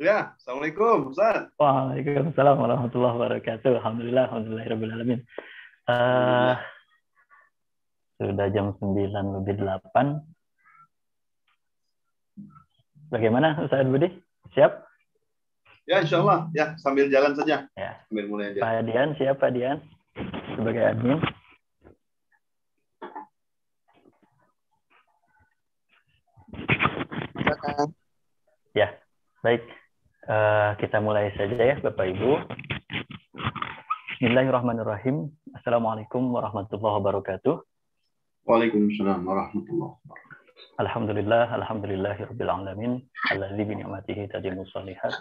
Ya, Assalamualaikum, Ustaz. Waalaikumsalam warahmatullahi wabarakatuh. Alhamdulillahirrahmanirrahim. Eh, Alhamdulillah. Sudah jam 9 lebih 8. Bagaimana Ustaz Budi? Siap? Ya, insya Allah. Ya, sambil jalan saja. Ya. Sambil mulai aja. Pak Dian, siap Pak Dian? Sebagai admin. Ya, baik. Kita mulai saja ya Bapak Ibu. Bismillahirrahmanirrahim. Assalamualaikum warahmatullahi wabarakatuh. Waalaikumsalam warahmatullahi wabarakatuh. Alhamdulillahirabbil alamin. Alladzi bi ni'matihi tatimmu shalihat.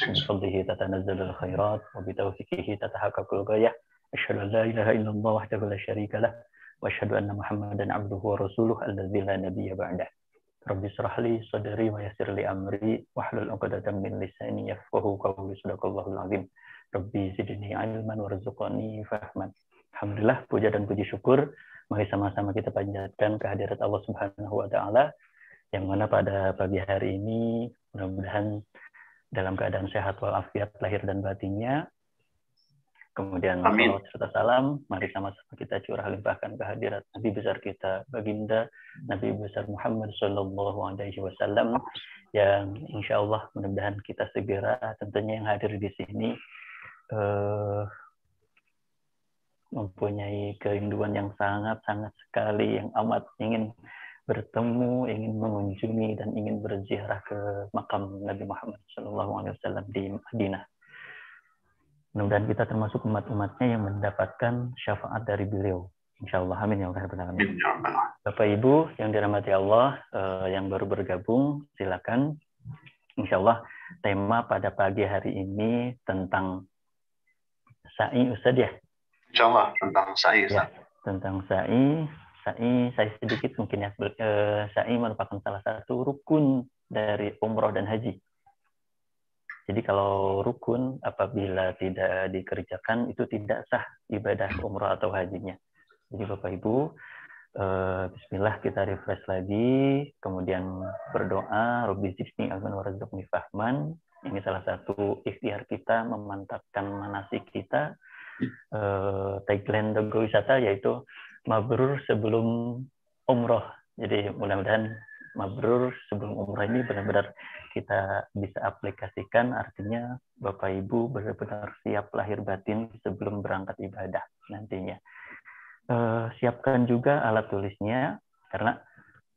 Min fadlihi tatanazzalul khairat wa bi taufiqihi tatahaqqaqul ghayah. Asyhadu an la ilaha illallah wahdahu la syarika lah wa asyhadu anna Muhammadan 'abduhu wa rasuluh alladzi la nabiyya ba'dah. Rabbi shrah li sadri wa yassir li amri wahlul 'uqdatam min lisani yafqahu qawli. Shadaqallahul azim. Rabbi zidni 'ilman warzuqni fahman. Alhamdulillah, puja dan puji syukur mari sama-sama kita panjatkan kehadirat Allah Subhanahu wa taala yang mana pada pagi hari ini mudah-mudahan dalam keadaan sehat walafiat lahir dan batinnya. Kemudian salawat serta salam, mari sama-sama kita curah limpahkan kehadirat Nabi besar kita, baginda Nabi besar Muhammad Sallallahu Alaihi Wasallam, yang insya Allah mudah-mudahan kita segera, tentunya yang hadir di sini mempunyai kerinduan yang sangat-sangat sekali, yang amat ingin bertemu, ingin mengunjungi dan ingin berziarah ke makam Nabi Muhammad Sallallahu Alaihi Wasallam di Madinah. Mudah-mudahan kita termasuk umat-umatnya yang mendapatkan syafaat dari beliau. Insya Allah. Amin ya Allah. Bapak Ibu yang dirahmati Allah, yang baru bergabung, silakan. Insya Allah tema pada pagi hari ini tentang sa'i, Ustaz ya? Insya Allah tentang sa'i. Ya, tentang sa'i. Sa'i, saya sedikit mungkin ya. Sa'i merupakan salah satu rukun dari umroh dan haji. Jadi kalau rukun apabila tidak dikerjakan itu tidak sah ibadah umrah atau hajinya. Jadi Bapak Ibu, bismillah kita refresh lagi, kemudian berdoa, Rabbi zidni ilman warzuqni fahman. Ini salah satu ikhtiar kita memantapkan manasik kita. Tagline logo wisata yaitu mabrur sebelum umroh. Jadi mudah-mudahan mabrur sebelum umroh ini benar-benar kita bisa aplikasikan, artinya Bapak Ibu benar-benar siap lahir batin sebelum berangkat ibadah nantinya. Siapkan juga alat tulisnya, karena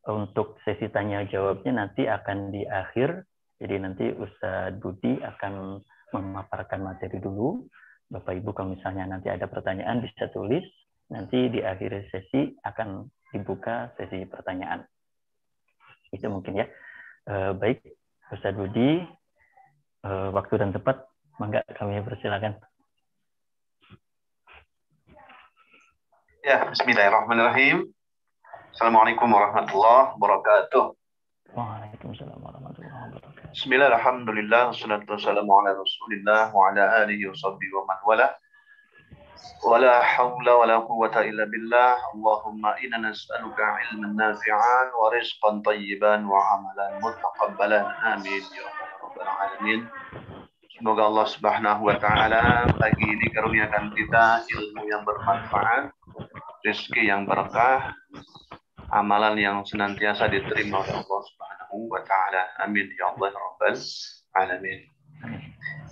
untuk sesi tanya jawabnya nanti akan di akhir, jadi nanti Ustadz Budi akan memaparkan materi dulu. Bapak Ibu kalau misalnya nanti ada pertanyaan bisa tulis, nanti di akhir sesi akan dibuka sesi pertanyaan. Itu mungkin ya. Baik, Ustadz Budi, waktu dan tempat, mangga kami persilakan. Ya, bismillahirrahmanirrahim. Assalamualaikum warahmatullahi wabarakatuh. Waalaikumsalam warahmatullahi wabarakatuh. Bismillah, alhamdulillah, wassalatu wassalamu ala rasulillah wa ala alihi wa sahbihi wa man wala. ولا حول ولا قوة إلا بالله اللهم إنا نسألك علما نافعا ورزقا طيبا وعملا متقبلا آمين يا رب العالمين. Semoga Allah Subhanahu wa taala pagi ini karuniakan kita ilmu yang bermanfaat, rezeki yang berkah, amalan yang senantiasa diterima oleh Allah Subhanahu wa taala. Amin ya Allah rabbal alamin.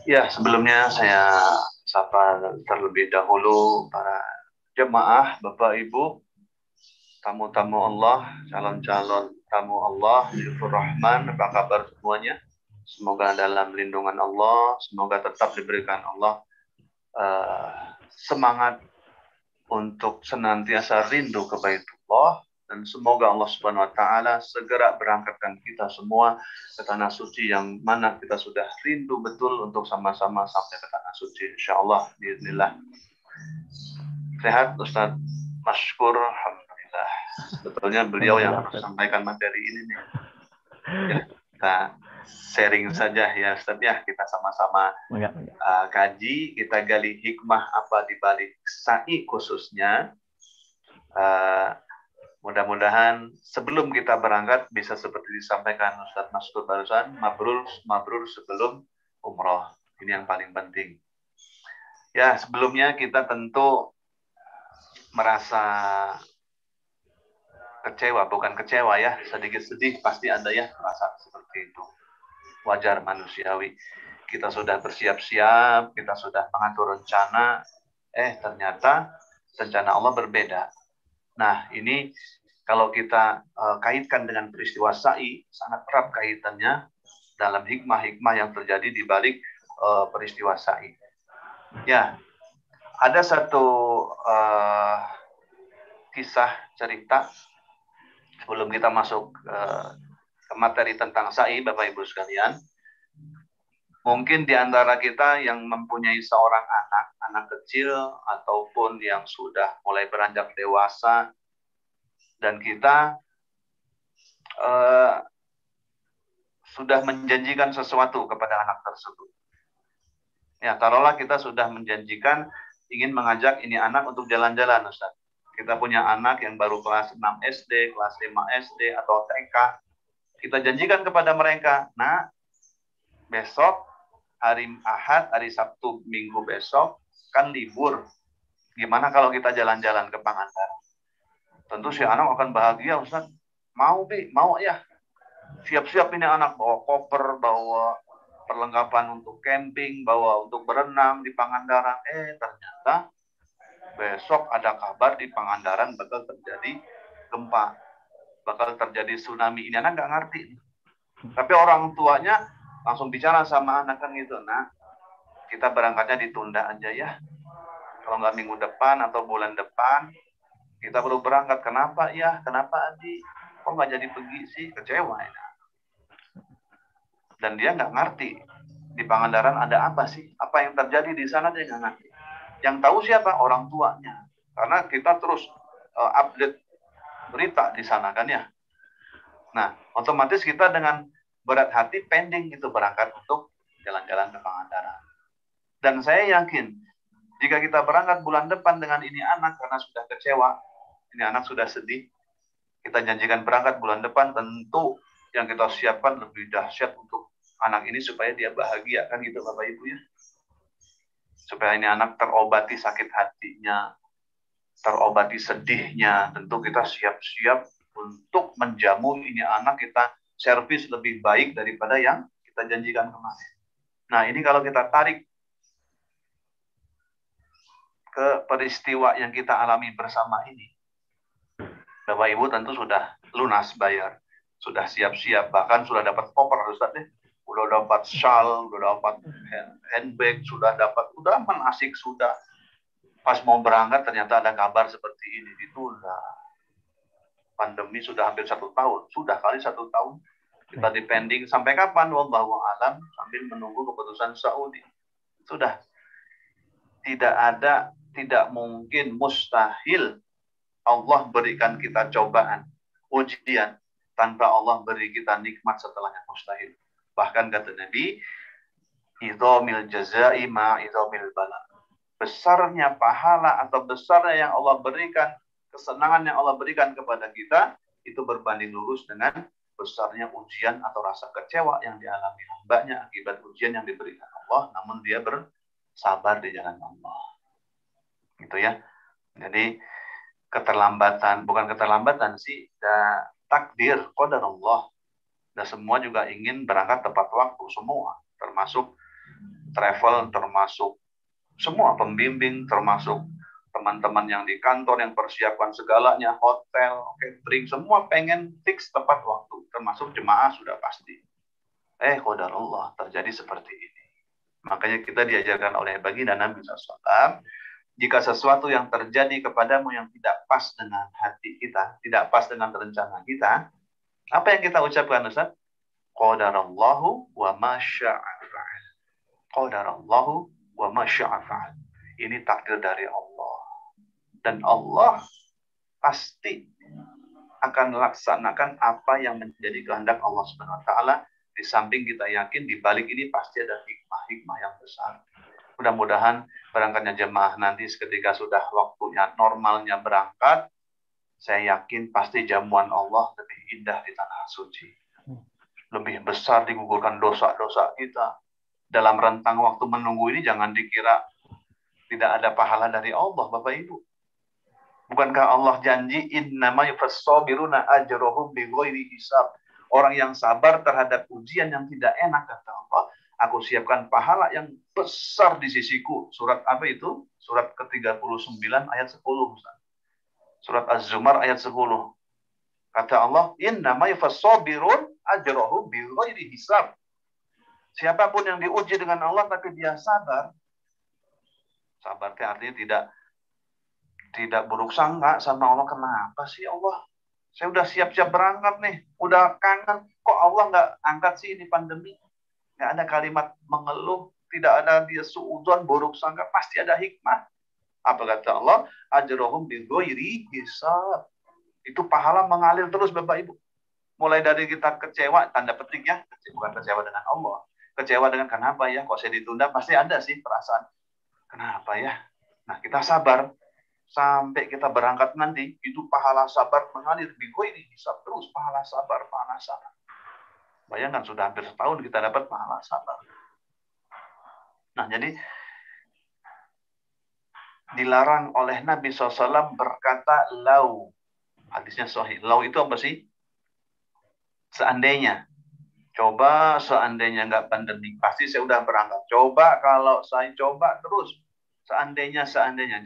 Ya, sebelumnya saya sapa terlebih dahulu para jemaah, Bapak Ibu, tamu-tamu Allah, calon-calon tamu Allah, Syukur Rahman, apa kabar semuanya? Semoga dalam lindungan Allah, semoga tetap diberikan Allah semangat untuk senantiasa rindu ke Baitullah, dan semoga Allah Subhanahu wa taala segera berangkatkan kita semua ke tanah suci yang mana kita sudah rindu betul untuk sama-sama sampai ke tanah suci insyaallah bismillah. Sehat Ustaz Masykur, alhamdulillah. Sebetulnya beliau yang harus sampaikan materi ini nih. Ya, kita sharing saja ya Ustaz ya, kita sama-sama kaji, kita gali hikmah apa di balik sa'i khususnya. Mudah-mudahan sebelum kita berangkat bisa seperti disampaikan Ustaz Mastur barusan, mabrur sebelum umroh. Ini yang paling penting. Ya, sebelumnya kita tentu merasa kecewa, bukan kecewa ya, sedikit sedih pasti ada ya rasa seperti itu. Wajar manusiawi. Kita sudah bersiap-siap, kita sudah mengatur rencana, ternyata rencana Allah berbeda. Nah, ini kalau kita kaitkan dengan peristiwa sa'i, sangat erat kaitannya dalam hikmah-hikmah yang terjadi di balik peristiwa sa'i. Ya, ada satu kisah cerita sebelum kita masuk ke materi tentang sa'i, Bapak Ibu sekalian. Mungkin di antara kita yang mempunyai seorang anak kecil ataupun yang sudah mulai beranjak dewasa, dan kita sudah menjanjikan sesuatu kepada anak tersebut. Ya, taruhlah kita sudah menjanjikan ingin mengajak ini anak untuk jalan-jalan, Ustaz. Kita punya anak yang baru kelas 6 SD, kelas 5 SD, atau TK. Kita janjikan kepada mereka, nah, besok, hari Ahad, hari Sabtu, Minggu besok, kan libur. Gimana kalau kita jalan-jalan ke Pangandaran? Tentu si anak akan bahagia, Ustaz. Mau, Bi, mau ya. Siap-siap ini anak, bawa koper, bawa perlengkapan untuk camping, bawa untuk berenang di Pangandaran. Ternyata besok ada kabar di Pangandaran bakal terjadi gempa, bakal terjadi tsunami. Ini anak nggak ngerti. Tapi orang tuanya langsung bicara sama anak kan gitu. Nah, kita berangkatnya ditunda aja ya. Kalau nggak minggu depan atau bulan depan, kita perlu berangkat. Kenapa ya? Kenapa Adi? Kok nggak jadi pergi sih? Kecewa ya. Dan dia nggak ngerti di Pangandaran ada apa sih? Apa yang terjadi di sana dia nggak ngerti. Yang tahu siapa? Orang tuanya. Karena kita terus update berita di sana kan ya. Nah, otomatis kita dengan berat hati pending itu berangkat untuk jalan-jalan ke Pangandaran. Dan saya yakin jika kita berangkat bulan depan dengan ini anak karena sudah kecewa, ini anak sudah sedih, kita janjikan berangkat bulan depan, tentu yang kita siapkan lebih dahsyat untuk anak ini supaya dia bahagia kan gitu Bapak Ibu ya. Supaya ini anak terobati sakit hatinya, terobati sedihnya, tentu kita siap-siap untuk menjamu ini anak, kita servis lebih baik daripada yang kita janjikan kemarin. Nah, ini kalau kita tarik ke peristiwa yang kita alami bersama ini, Bapak Ibu tentu sudah lunas bayar, sudah siap-siap, bahkan sudah dapat koper, Ustaz deh. Udah dapat shawl, udah dapat handbag, sudah dapat, udah menasik, sudah. Pas mau berangkat ternyata ada kabar seperti ini, ditunda. Pandemi sudah hampir 1 tahun, sudah kali 1 tahun. Kita dipending sampai kapan? Wallahu a'lam, sambil menunggu keputusan Saudi. Sudah. Tidak mungkin, mustahil Allah berikan kita cobaan, ujian, tanpa Allah beri kita nikmat setelahnya, mustahil. Bahkan kata Nabi, idhamil jazai ma idhamil bala. Besarnya pahala atau besarnya yang Allah berikan, kesenangan yang Allah berikan kepada kita, itu berbanding lurus dengan besarnya ujian atau rasa kecewa yang dialami hambanya akibat ujian yang diberikan Allah, namun dia bersabar di jalan Allah. Gitu ya. Jadi keterlambatan, bukan keterlambatan sih, takdir, qadar Allah. Dan semua juga ingin berangkat tepat waktu, semua. Termasuk travel, termasuk semua pembimbing, termasuk teman-teman yang di kantor yang persiapkan segalanya, hotel, catering, semua pengen fix tepat waktu. Termasuk jemaah sudah pasti. Qadar Allah terjadi seperti ini. Makanya kita diajarkan oleh baginda Nabi SAW, jika sesuatu yang terjadi kepadamu yang tidak pas dengan hati kita, tidak pas dengan rencana kita, apa yang kita ucapkan, Ustaz? Qadarallahu wa ma syaa fa'al. Qadarallahu wa ma syaa fa'al. Ini takdir dari Allah. Dan Allah pasti akan laksanakan apa yang menjadi kehendak Allah Subhanahu wa taala. Di samping kita yakin di balik ini pasti ada hikmah-hikmah yang besar. Mudah-mudahan berangkatnya jemaah nanti ketika sudah waktunya normalnya berangkat, saya yakin pasti jamuan Allah lebih indah di tanah suci. Lebih besar digugurkan dosa-dosa kita. Dalam rentang waktu menunggu ini jangan dikira tidak ada pahala dari Allah, Bapak Ibu. Bukankah Allah janji innama yufassabiruna ajrohum bighairi hisab. Orang yang sabar terhadap ujian yang tidak enak, kata Allah, aku siapkan pahala yang besar di sisiku. Surat apa itu? Surat ke-39 ayat 10. Surat Az-Zumar ayat 10. Kata Allah, innama yufassabirun ajrohum bighairi hisab. Siapapun yang diuji dengan Allah tapi dia sabar. Sabar itu artinya tidak buruk sangka sama Allah. Kenapa sih Allah? Saya udah siap-siap berangkat nih. Udah kangen. Kok Allah nggak angkat sih ini pandemi? Nggak ada kalimat mengeluh. Tidak ada dia suudzon, buruk sangka. Pasti ada hikmah. Apa kata Allah? Ajrohum bighairi hisab. Itu pahala mengalir terus, Bapak Ibu. Mulai dari kita kecewa, tanda petik ya. Bukan kecewa dengan Allah. Kecewa dengan kenapa ya? Kok saya ditunda? Pasti ada sih perasaan. Kenapa ya? Nah, kita sabar. Sampai kita berangkat nanti, itu pahala sabar mengalir. Ini bisa terus pahala sabar, pahala sabar. Bayangkan sudah hampir setahun kita dapat pahala sabar. Nah, jadi dilarang oleh Nabi SAW berkata lau. Hadisnya sahih. Lau itu apa sih? Seandainya. Coba seandainya nggak pandemi, pasti saya udah berangkat. Coba kalau saya coba terus. Seandainya.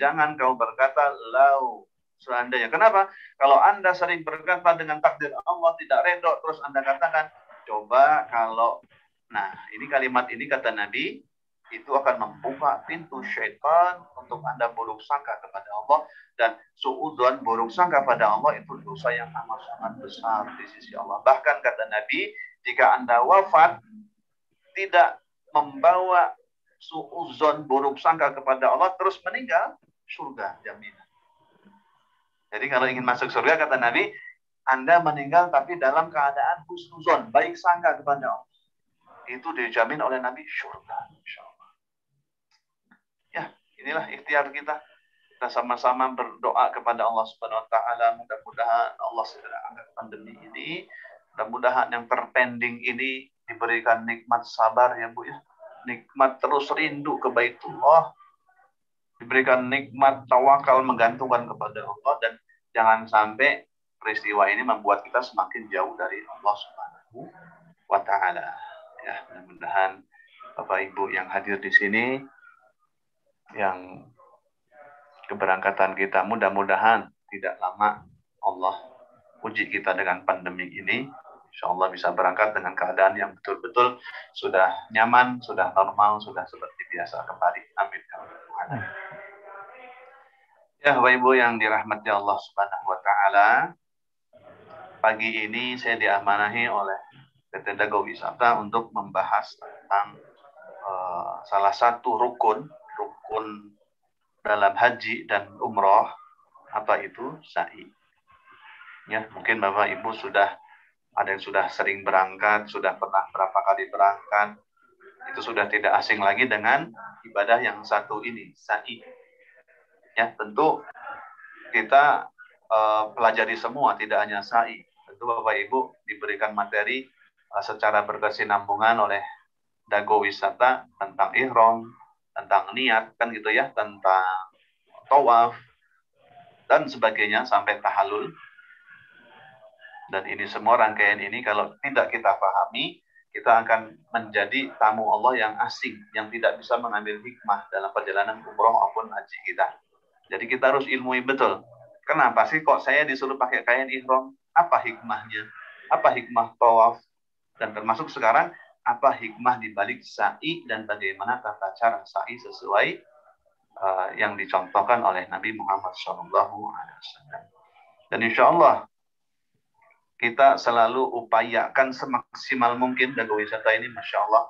Jangan kau berkata lau. Seandainya. Kenapa? Kalau Anda sering berkata dengan takdir Allah tidak redho, terus Anda katakan, coba kalau. Nah, ini kalimat ini kata Nabi, itu akan membuka pintu syaitan untuk Anda buruk sangka kepada Allah. Dan suudzon, buruk sangka pada Allah, itu dosa yang amat sangat besar di sisi Allah. Bahkan kata Nabi, jika Anda wafat, tidak membawa suudzon, buruk sangka kepada Allah, terus meninggal, surga jaminan. Jadi kalau ingin masuk surga, kata Nabi, Anda meninggal tapi dalam keadaan husnuzon, baik sangka kepada Allah. Itu dijamin oleh Nabi surga, insyaallah. Ya, inilah ikhtiar kita. Kita sama-sama berdoa kepada Allah Subhanahu wa taala, mudah-mudahan Allah segera angkat pandemi ini. Mudah-mudahan yang terpending ini diberikan nikmat sabar ya Bu ya. Nikmat terus rindu ke Baitullah. Diberikan nikmat tawakal menggantungkan kepada Allah. Dan jangan sampai peristiwa ini membuat kita semakin jauh dari Allah Subhanahu wa taala. Ya, mudah-mudahan Bapak Ibu yang hadir di sini, yang keberangkatan kita mudah-mudahan tidak lama Allah uji kita dengan pandemi ini. Insya Allah bisa berangkat dengan keadaan yang betul-betul sudah nyaman, sudah normal, sudah seperti biasa kembali. Amin. Ya, Bapak Ibu yang dirahmati Allah Subhanahu wa taala, pagi ini saya diamanahi oleh PT Dago Wisata untuk membahas tentang salah satu rukun dalam haji dan umroh. Apa itu? Sa'i. Ya, mungkin Bapak Ibu sudah ada yang sudah sering berangkat, sudah pernah berapa kali berangkat, itu sudah tidak asing lagi dengan ibadah yang satu ini, sa'i. Ya, tentu kita pelajari semua, tidak hanya sa'i. Tentu Bapak Ibu diberikan materi secara berkesinambungan oleh Dago Wisata tentang ihram, tentang niat, kan gitu ya, tentang tawaf, dan sebagainya sampai tahallul. Dan ini semua rangkaian ini kalau tidak kita pahami, kita akan menjadi tamu Allah yang asing, yang tidak bisa mengambil hikmah dalam perjalanan umroh maupun haji kita. Jadi kita harus ilmui betul. Kenapa sih kok saya disuruh pakai kain ihram? Apa hikmahnya? Apa hikmah tawaf? Dan termasuk sekarang, apa hikmah di balik sa'i dan bagaimana tata cara sa'i sesuai yang dicontohkan oleh Nabi Muhammad SAW. Dan insya Allah kita selalu upayakan semaksimal mungkin Dago Wisata ini, Masya Allah.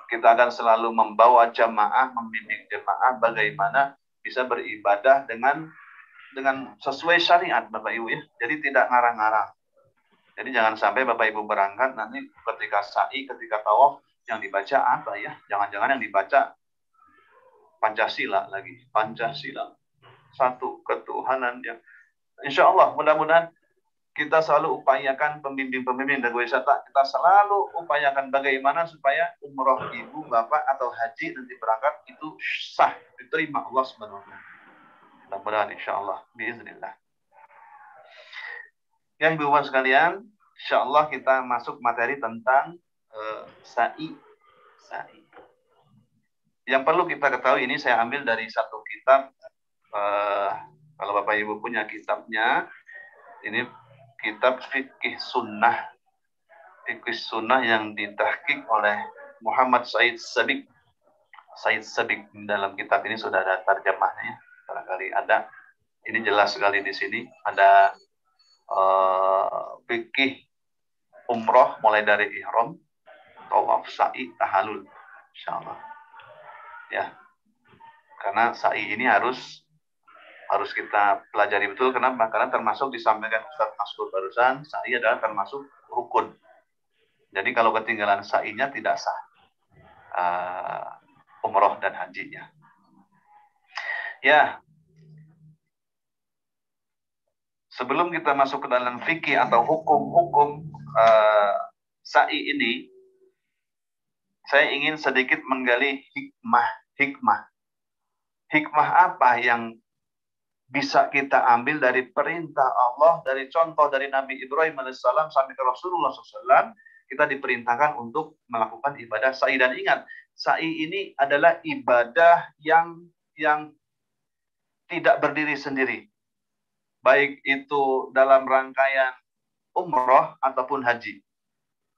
Kita akan selalu membawa jamaah, membimbing jamaah bagaimana bisa beribadah dengan sesuai syariat, Bapak Ibu ya. Jadi tidak ngarang-ngarang. Jadi jangan sampai Bapak Ibu berangkat nanti ketika sa'i, ketika tawaf yang dibaca apa ya? Jangan-jangan yang dibaca Pancasila lagi. Pancasila. Satu ketuhanan yang Insya Allah, mudah-mudahan kita selalu upayakan pembimbing-pembimbing dan wisata, kita selalu upayakan bagaimana supaya umroh ibu, bapak, atau haji nanti berangkat itu sah, diterima Allah Subhanahu wa Ta'ala. Mudah-mudahan insya Allah, biiznillah. Yang ibu-bapak sekalian, insya Allah kita masuk materi tentang sa'i. Yang perlu kita ketahui, ini saya ambil dari satu kitab. Kalau Bapak Ibu punya kitabnya, ini kitab Fikih Sunnah. Fikih Sunnah yang ditahqiq oleh Muhammad Said Sabiq. Said Sabiq, dalam kitab ini sudah ada terjemahnya. Barangkali ada. Ini jelas sekali di sini. Ada fikih umroh mulai dari ihram, tawaf, sa'i, tahallul. Insyaallah. Ya. Karena sa'i ini harus kita pelajari betul. Kenapa? Karena termasuk disampaikan Ustaz Maskur barusan, sa'i adalah termasuk rukun. Jadi kalau ketinggalan sa'inya tidak sah umroh dan hajinya. Ya. Sebelum kita masuk ke dalam fikih atau hukum-hukum sa'i ini, saya ingin sedikit menggali hikmah. Hikmah apa yang bisa kita ambil dari perintah Allah, dari contoh dari Nabi Ibrahim AS sampai ke Rasulullah SAW, kita diperintahkan untuk melakukan ibadah sa'i. Dan ingat, sa'i ini adalah ibadah yang tidak berdiri sendiri. Baik itu dalam rangkaian umroh ataupun haji.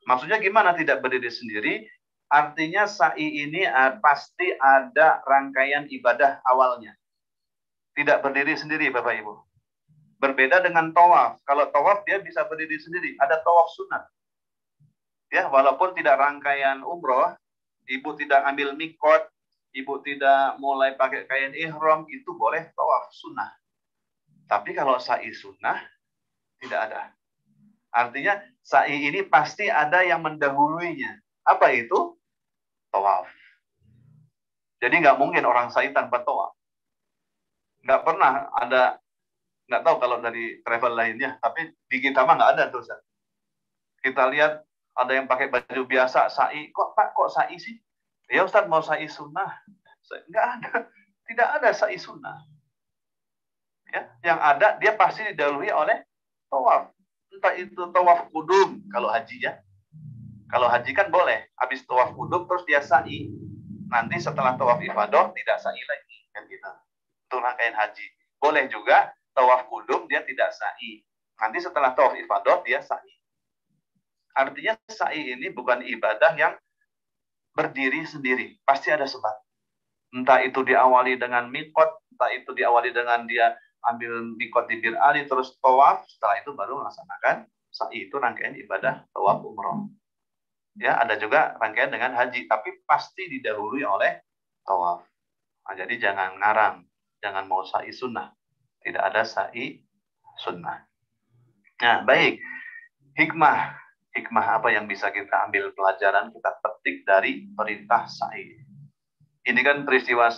Maksudnya gimana tidak berdiri sendiri? Artinya sa'i ini pasti ada rangkaian ibadah awalnya. Tidak berdiri sendiri, Bapak Ibu. Berbeda dengan tawaf. Kalau tawaf dia bisa berdiri sendiri. Ada tawaf sunat. Ya, walaupun tidak rangkaian umroh, ibu tidak ambil mikot, ibu tidak mulai pakai kain ihram, itu boleh tawaf sunnah. Tapi kalau sa'i sunnah, tidak ada. Artinya sa'i ini pasti ada yang mendahuluinya. Apa itu? Tawaf. Jadi nggak mungkin orang sa'i tanpa tawaf. Nggak pernah ada, nggak tahu kalau dari travel lainnya, tapi di kita mah nggak ada tuh. Kita lihat ada yang pakai baju biasa sa'i, kok Pak kok sa'i sih? Ya Ustaz mau sa'i sunnah. Nggak ada, tidak ada sa'i sunnah. Ya, yang ada dia pasti didahului oleh tawaf. Entah itu tawaf kudum kalau haji ya. Kalau haji kan boleh, habis tawaf kudum terus dia sa'i. Nanti setelah tawaf ifadah tidak sa'i lagi kan kita. Itu rangkaian haji. Boleh juga tawaf kudum dia tidak sa'i. Nanti setelah tawaf ifadah dia sa'i. Artinya sa'i ini bukan ibadah yang berdiri sendiri. Pasti ada sebab. Entah itu diawali dengan mikot, entah itu diawali dengan dia ambil mikot di Bir Ali, terus tawaf, setelah itu baru melaksanakan sa'i. Itu rangkaian ibadah tawaf umroh. Ya, ada juga rangkaian dengan haji, tapi pasti didahului oleh tawaf. Nah, jadi jangan ngarang, jangan mau sa'i sunnah. Tidak ada sa'i sunnah. Nah, baik. Hikmah apa yang bisa kita ambil pelajaran, kita petik dari perintah sa'i. Ini kan peristiwa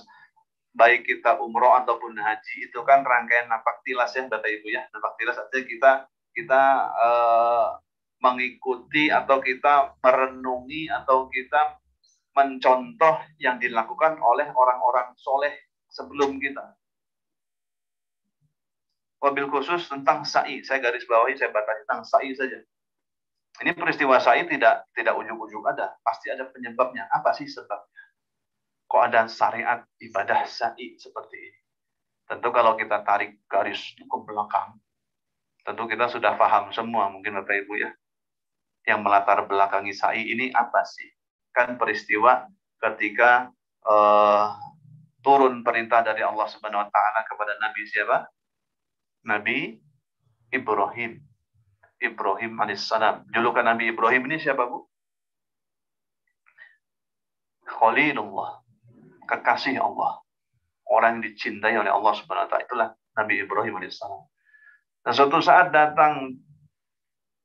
baik kita umroh ataupun haji itu kan rangkaian napak tilas ya Bapak Ibu ya. Napak tilas artinya kita mengikuti atau kita merenungi atau kita mencontoh yang dilakukan oleh orang-orang soleh sebelum kita. Wabil khusus tentang sa'i, saya garis bawahi, saya batasi tentang sa'i saja. Ini peristiwa sa'i tidak ujug-ujug ada, pasti ada penyebabnya. Apa sih sebabnya? Kok ada syariat ibadah sa'i seperti ini? Tentu kalau kita tarik garis ke belakang, tentu kita sudah paham semua mungkin Bapak Ibu ya. Yang melatar belakangi sa'i ini apa sih? Kan peristiwa ketika turun perintah dari Allah Subhanahu wa Ta'ala kepada Nabi siapa? Nabi Ibrahim. Ibrahim alaihissalam. Julukan Nabi Ibrahim ini siapa, Bu? Khalilullah. Kekasih Allah. Orang yang dicintai oleh Allah Subhanahu wa Ta'ala. Itulah Nabi Ibrahim alaihissalam. Dan suatu saat datang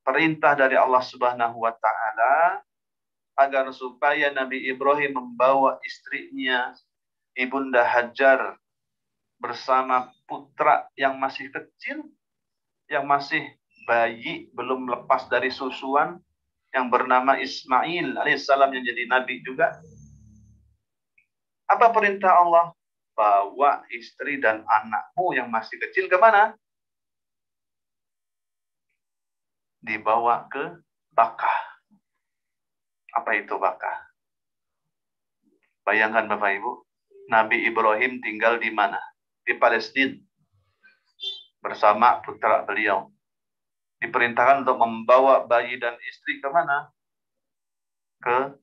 perintah dari Allah Subhanahu wa Ta'ala agar supaya Nabi Ibrahim membawa istrinya Ibunda Hajar bersama putra yang masih kecil yang masih bayi, belum lepas dari susuan, yang bernama Ismail alaihissalam yang jadi nabi juga. Apa perintah Allah? Bawa istri dan anakmu yang masih kecil kemana? Dibawa ke Bakkah. Apa itu Bakkah? Bayangkan Bapak Ibu, Nabi Ibrahim tinggal di mana? Di Palestina. Bersama putra beliau. Diperintahkan untuk membawa bayi dan istri kemana? Ke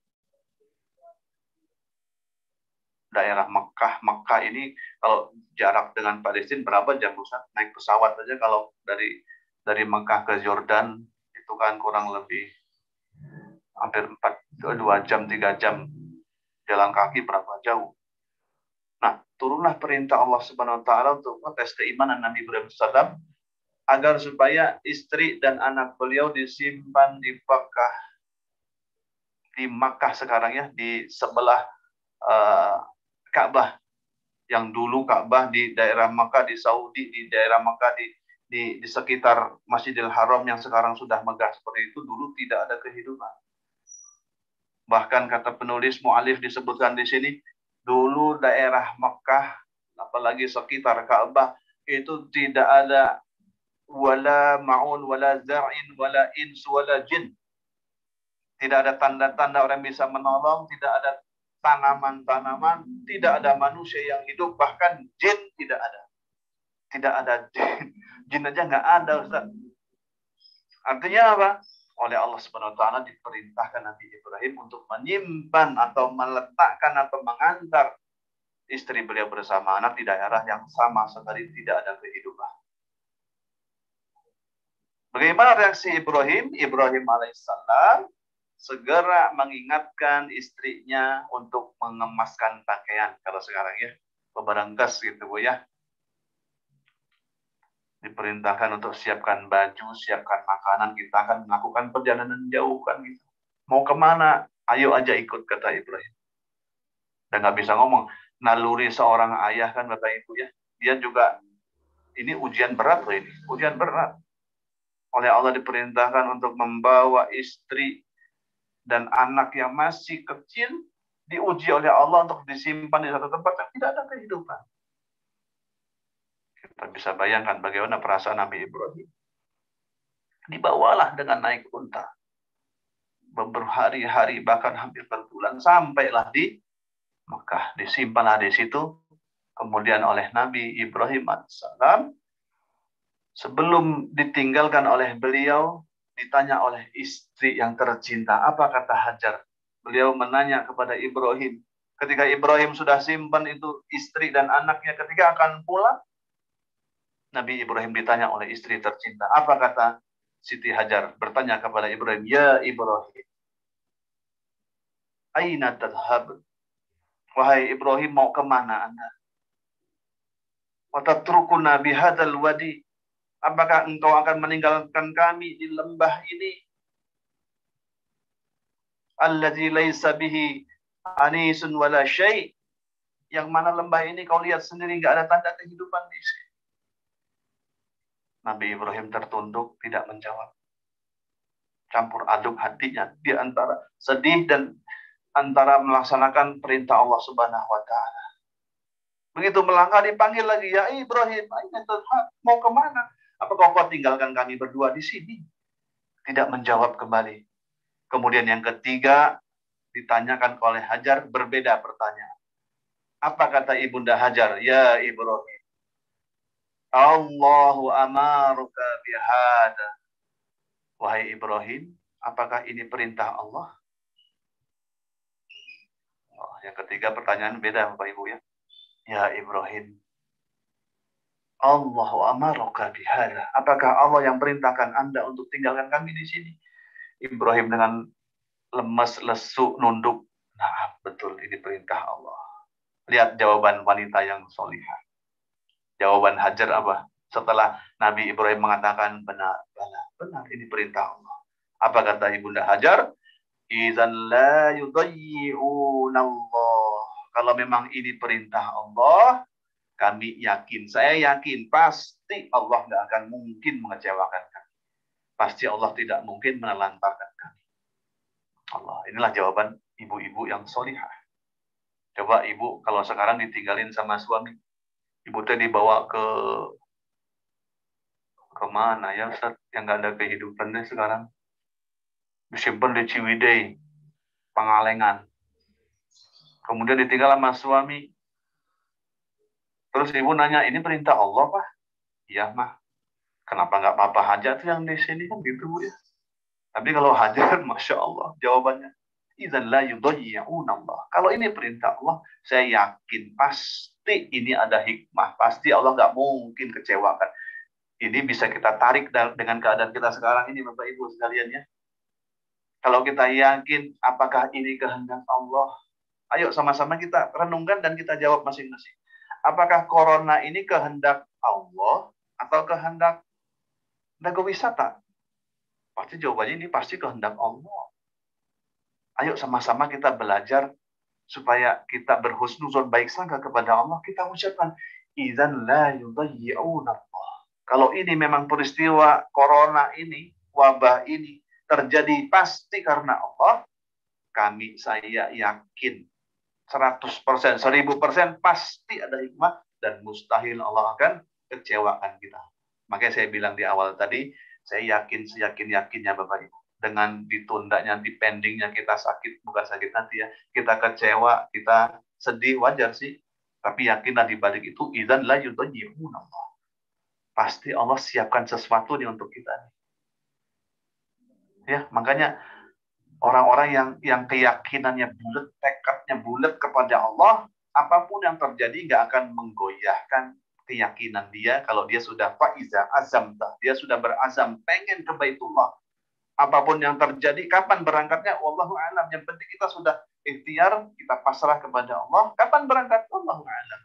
daerah Mekah. Mekah ini kalau jarak dengan Palestina berapa jam Ustaz? Naik pesawat saja kalau dari Mekah ke Jordan itu kan kurang lebih hampir 2 jam, 3 jam jalan kaki berapa jauh. Nah, turunlah perintah Allah Subhanahu wa taala untuk tes keimanan Nabi Ibrahim SAW agar supaya istri dan anak beliau disimpan di Bakkah, di Makkah sekarang ya, di sebelah Ka'bah. Yang dulu Ka'bah di daerah Makkah, di Saudi, di daerah Makkah, di sekitar Masjidil Haram yang sekarang sudah megah seperti itu, dulu tidak ada kehidupan. Bahkan kata penulis mu'alif disebutkan di sini, dulu daerah Makkah, apalagi sekitar Ka'bah, itu tidak ada wala ma'un, wala zar'in, wala ins, wala jin. Tidak ada tanda-tanda orang bisa menolong, tidak ada tanaman-tanaman, tidak ada manusia yang hidup, bahkan jin tidak ada. Tidak ada jin. Jin aja nggak ada, Ustaz. Artinya apa? Oleh Allah Subhanahu wa taala diperintahkan Nabi Ibrahim untuk menyimpan atau meletakkan atau mengantar istri beliau bersama anak di daerah yang sama sekali tidak ada kehidupan. Bagaimana reaksi Ibrahim? Ibrahim alaihissalam segera mengingatkan istrinya untuk mengemaskan pakaian. Kalau sekarang ya, beberangkas gitu Bu ya. Diperintahkan untuk siapkan baju, siapkan makanan, kita akan melakukan perjalanan jauh kan gitu. Mau kemana? Ayo aja ikut, kata Ibrahim. Dan nggak bisa ngomong. Naluri seorang ayah kan Bapak Ibu ya. Dia juga, ini ujian berat loh ini. Ujian berat. Oleh Allah diperintahkan untuk membawa istri dan anak yang masih kecil, diuji oleh Allah untuk disimpan di satu tempat yang tidak ada kehidupan. Kita bisa bayangkan bagaimana perasaan Nabi Ibrahim. Dibawalah dengan naik unta. Berhari-hari bahkan hampir berbulan sampailah di Mekah. Disimpanlah di situ. Kemudian oleh Nabi Ibrahim AS. Sebelum ditinggalkan oleh beliau, ditanya oleh istri yang tercinta. Apa kata Hajar? Beliau menanya kepada Ibrahim. Ketika Ibrahim sudah simpan itu istri dan anaknya, ketika akan pulang, Nabi Ibrahim ditanya oleh istri tercinta. Apa kata Siti Hajar? Bertanya kepada Ibrahim. Ya Ibrahim. Aina tadhhab? Wahai Ibrahim, mau kemana Anda? Wa tatrukuna bihadzal wadi? Apakah engkau akan meninggalkan kami di lembah ini? Alladzi laisa bihi anisun wala syai'. Yang mana lembah ini kau lihat sendiri enggak ada tanda kehidupan di sini. Nabi Ibrahim tertunduk, tidak menjawab. Campur aduk hatinya di antara sedih dan antara melaksanakan perintah Allah Subhanahu wa taala. Begitu melangkah dipanggil lagi, ya Ibrahim, mau kemana? Apakah kau tinggalkan kami berdua di sini? Tidak menjawab kembali. Kemudian yang ketiga ditanyakan oleh Hajar, berbeda pertanyaan. Apa kata Ibunda Hajar? Ya Ibrahim. Allahu amaruka bihada. Wahai Ibrahim, apakah ini perintah Allah? Oh, yang ketiga pertanyaan beda Bapak Ibu ya. Ya Ibrahim. Allahu amaruka bihada. Apakah Allah yang perintahkan Anda untuk tinggalkan kami di sini? Ibrahim dengan lemas, lesu, nunduk. Nah, betul ini perintah Allah. Lihat jawaban wanita yang solihah. Jawaban Hajar apa? Setelah Nabi Ibrahim mengatakan benar ini perintah Allah. Apa kata Ibunda Hajar? Idzan la yudayyi'una Allah. Kalau memang ini perintah Allah, Kami yakin, saya yakin, pasti Allah nggak akan mungkin mengecewakan kami. Pasti Allah tidak mungkin menelantarkan kami. Allah, inilah jawaban ibu-ibu yang solihah. Coba ibu kalau sekarang ditinggalin sama suami, ibu teh dibawa ke mana ya Ustaz, yang nggak ada kehidupan deh sekarang. Disimpan di Ciwidey, Pangalengan. Kemudian ditinggal sama suami. Terus ibu nanya, ini perintah Allah, Pak? Iya, mah. Kenapa nggak papa hajat yang di sini kan gitu, Bu ya. Tapi kalau hajat, Masya Allah, jawabannya. Idzan la yudayyi'una Allah. Kalau ini perintah Allah, saya yakin pasti ini ada hikmah. Pasti Allah nggak mungkin kecewakan. Ini bisa kita tarik dengan keadaan kita sekarang ini, Bapak Ibu sekalian ya. Kalau kita yakin, apakah ini kehendak Allah? Ayo sama-sama kita renungkan dan kita jawab masing-masing. Apakah corona ini kehendak Allah atau kehendak wisata? Pasti jawabannya ini pasti kehendak Allah. Ayo sama-sama kita belajar supaya kita berhusnuzon baik sangka kepada Allah. Kita ucapkan, idzan la yudayyi'una Allah. Kalau ini memang peristiwa corona ini, wabah ini terjadi pasti karena Allah, saya yakin 100%, 1000% pasti ada hikmah dan mustahil Allah akan kecewakan kita. Makanya saya bilang di awal tadi, saya yakin seyakin-yakinnya Bapak Ibu. Dengan ditundanya, dipendingnya kita sakit, bukan sakit hati ya. Kita kecewa, kita sedih, wajar sih. Tapi yakinlah di balik itu, idzan la yudayyi'un Allah. Pasti Allah siapkan sesuatu nih untuk kita. Ya, makanya orang-orang yang keyakinannya bulat, tekadnya bulat kepada Allah, apapun yang terjadi nggak akan menggoyahkan keyakinan dia kalau dia sudah faiza azam, dia sudah berazam pengen ke Baitullah. Apapun yang terjadi, kapan berangkatnya, wallahu a'lam. Yang penting kita sudah ikhtiar, kita pasrah kepada Allah. Kapan berangkat, wallahu a'lam.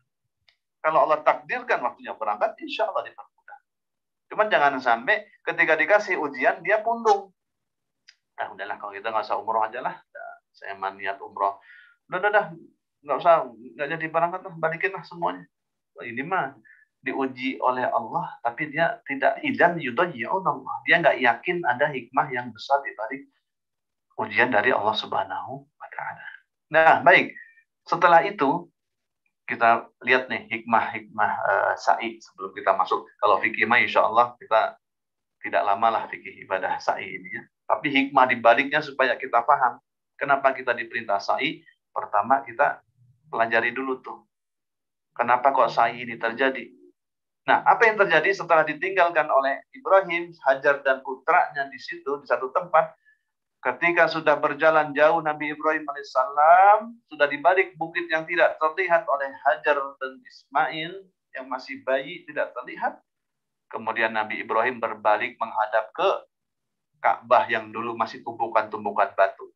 Kalau Allah takdirkan waktunya berangkat, insya Allah dipermudah. Cuman jangan sampai ketika dikasih ujian dia pundung. Nah, udahlah kalau kita nggak usah umroh aja lah. Saya niat umroh. Udah, nggak usah, nggak jadi berangkat lah, balikin lah semuanya. Ini mah diuji oleh Allah, tapi dia tidak idzan yudayyi'un Allah. Dia nggak yakin ada hikmah yang besar di balik ujian dari Allah Subhanahu wa Ta'ala. Nah, baik. Setelah itu kita lihat nih hikmah sa'i sebelum kita masuk. Kalau fikih mah insya Allah kita tidak lama lah fikih ibadah sa'i ini ya. Tapi hikmah di baliknya supaya kita paham kenapa kita diperintah sa'i. Pertama kita pelajari dulu tuh. Kenapa kok sa'i ini terjadi? Nah, apa yang terjadi setelah ditinggalkan oleh Ibrahim, Hajar dan putranya di situ, di satu tempat, ketika sudah berjalan jauh Nabi Ibrahim alaihissalam, sudah di balik bukit yang tidak terlihat oleh Hajar dan Ismail, yang masih bayi tidak terlihat, kemudian Nabi Ibrahim berbalik menghadap ke Ka'bah yang dulu masih tumpukan-tumpukan batu.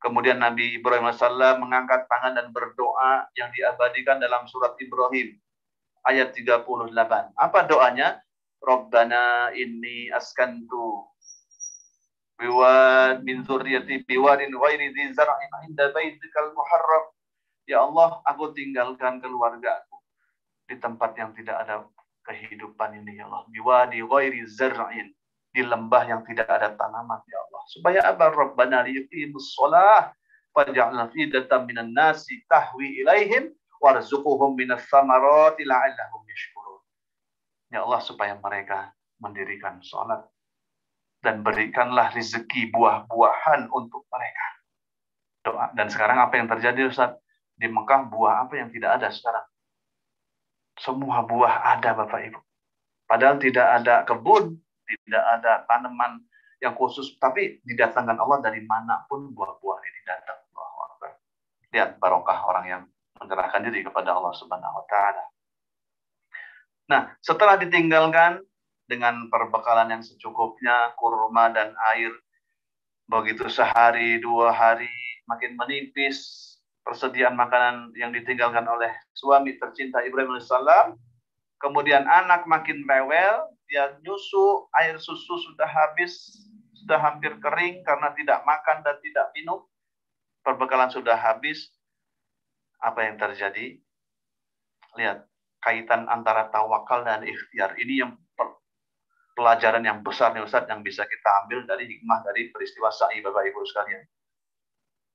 Kemudian Nabi Ibrahim alaihissalam mengangkat tangan dan berdoa yang diabadikan dalam surat Ibrahim. Ayat 38. Apa doanya? Rabbana inni askantu biwad min dzurriyyati biwadin ghairi dzi zar'in 'inda baitikal muharram. Ya Allah, aku tinggalkan keluargaku di tempat yang tidak ada kehidupan ini ya Allah. Biwadi ghairi zar'in, di lembah yang tidak ada tanaman ya Allah. Supaya apa? Rabbana liyuqimus shalah faj'al fidatan minan nasi tahwi ilaihim warzuqhum minas samarati la'allahum yashkurun. Ya Allah, supaya mereka mendirikan salat dan berikanlah rezeki buah-buahan untuk mereka. Doa. Dan sekarang apa yang terjadi Ustaz? Di Mekah buah apa yang tidak ada sekarang? Semua buah ada Bapak Ibu. Padahal tidak ada kebun, tidak ada tanaman yang khusus, tapi didatangkan Allah dari manapun buah-buah ini datang. Lihat barokah orang yang menyerahkan diri kepada Allah Subhanahu wa Ta'ala. Nah, setelah ditinggalkan dengan perbekalan yang secukupnya, kurma dan air, begitu sehari, 2 hari, makin menipis persediaan makanan yang ditinggalkan oleh suami tercinta Ibrahim alaihissalam. Kemudian anak makin rewel, dia nyusu, air susu sudah habis, sudah hampir kering karena tidak makan dan tidak minum. Perbekalan sudah habis. Apa yang terjadi? Lihat, kaitan antara tawakal dan ikhtiar. Ini yang pelajaran yang besar nih Ustaz, yang bisa kita ambil dari hikmah dari peristiwa sa'i, Bapak Ibu sekalian.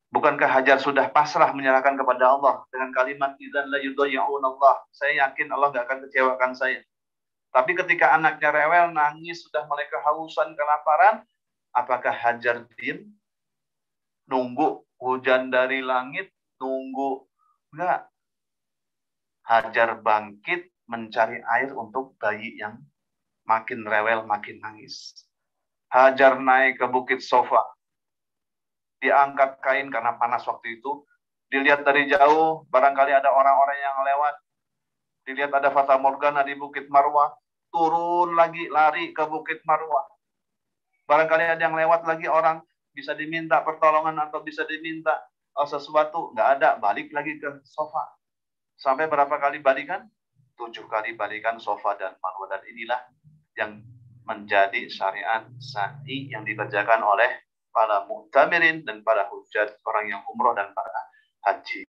Bukankah Hajar sudah pasrah menyerahkan kepada Allah dengan kalimat idzan la yudayyi'un Allah. Saya yakin Allah nggak akan kecewakan saya. Tapi ketika anaknya rewel, nangis, sudah mulai kehausan, kelaparan, apakah Hajar diam? Nunggu hujan dari langit? Nunggu? Enggak. Hajar bangkit mencari air untuk bayi yang makin rewel, makin nangis. Hajar naik ke bukit Sofa. Diangkat kain karena panas waktu itu. Dilihat dari jauh, barangkali ada orang-orang yang lewat. Dilihat ada Fata Morgana di Bukit Marwah. Turun lagi, lari ke Bukit Marwah. Barangkali ada yang lewat lagi orang, bisa diminta pertolongan atau bisa diminta sesuatu. Nggak ada, balik lagi ke Sofa. Sampai berapa kali balikan? 7 kali balikan Sofa dan Marwah. Dan inilah yang menjadi syariat sa'i yang dikerjakan oleh para mu'tamirin dan para hujjat, orang yang umroh dan para haji.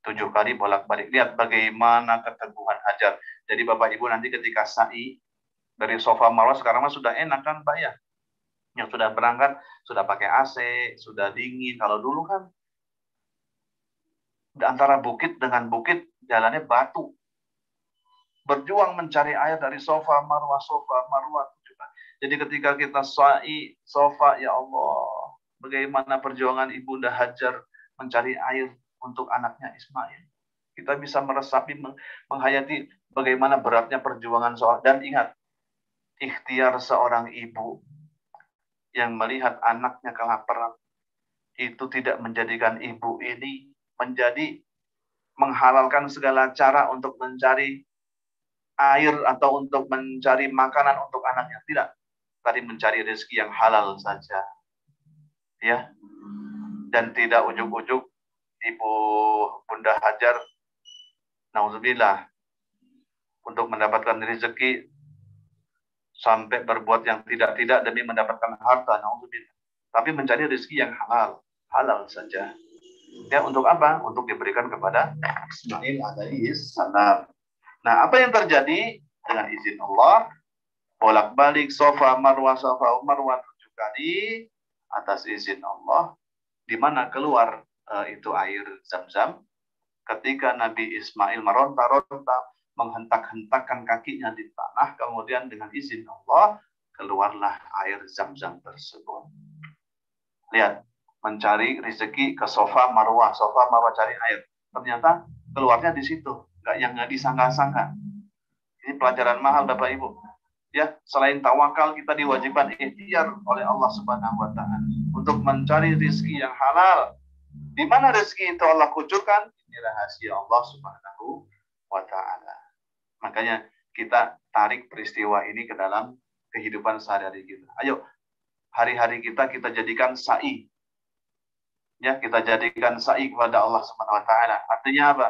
7 kali bolak-balik. Lihat bagaimana keteguhan Hajar. Jadi Bapak Ibu nanti ketika sa'i dari Sofa Marwah sekarang mah sudah enak kan Pak ya? Yang sudah berangkat sudah pakai AC, sudah dingin. Kalau dulu kan antara bukit dengan bukit jalannya batu. Berjuang mencari air dari Sofa Marwah, Sofa Marwah. Jadi ketika kita sa'i Sofa, ya Allah, bagaimana perjuangan Ibunda Hajar mencari air untuk anaknya Ismail. Kita bisa meresapi, menghayati bagaimana beratnya perjuangan seorang. Dan ingat, ikhtiar seorang ibu yang melihat anaknya kelaparan itu tidak menjadikan ibu ini menjadi menghalalkan segala cara untuk mencari air atau untuk mencari makanan untuk anaknya. Tidak. Tadi mencari rezeki yang halal saja. Ya. Dan tidak ujuk-ujuk Ibu Bunda Hajar, nauzubillah, untuk mendapatkan rezeki sampai berbuat yang tidak-tidak demi mendapatkan harta, nauzubillah. Tapi mencari rezeki yang halal saja. Ya, untuk apa? Untuk diberikan kepada Ismail alaihi salam. Nah, apa yang terjadi dengan izin Allah? Bolak-balik Sofa Marwah 7 kali atas izin Allah, di mana keluar itu air Zam-Zam. Ketika Nabi Ismail meronta-ronta, menghentak-hentakkan kakinya di tanah, kemudian dengan izin Allah keluarlah air Zam-Zam tersebut. Lihat, mencari rezeki ke Sofa Marwah cari air. Ternyata keluarnya di situ, nggak disangka-sangka. Ini pelajaran mahal Bapak Ibu. Ya, selain tawakal kita diwajibkan ikhtiar oleh Allah Subhanahu wa taala untuk mencari rezeki yang halal. Di mana rezeki itu Allah kucurkan? Ini rahasia Allah Subhanahu wa taala. Makanya kita tarik peristiwa ini ke dalam kehidupan sehari-hari kita. Ayo, hari-hari kita jadikan sa'i. Ya, kita jadikan sa'i kepada Allah Subhanahu wa taala. Artinya apa?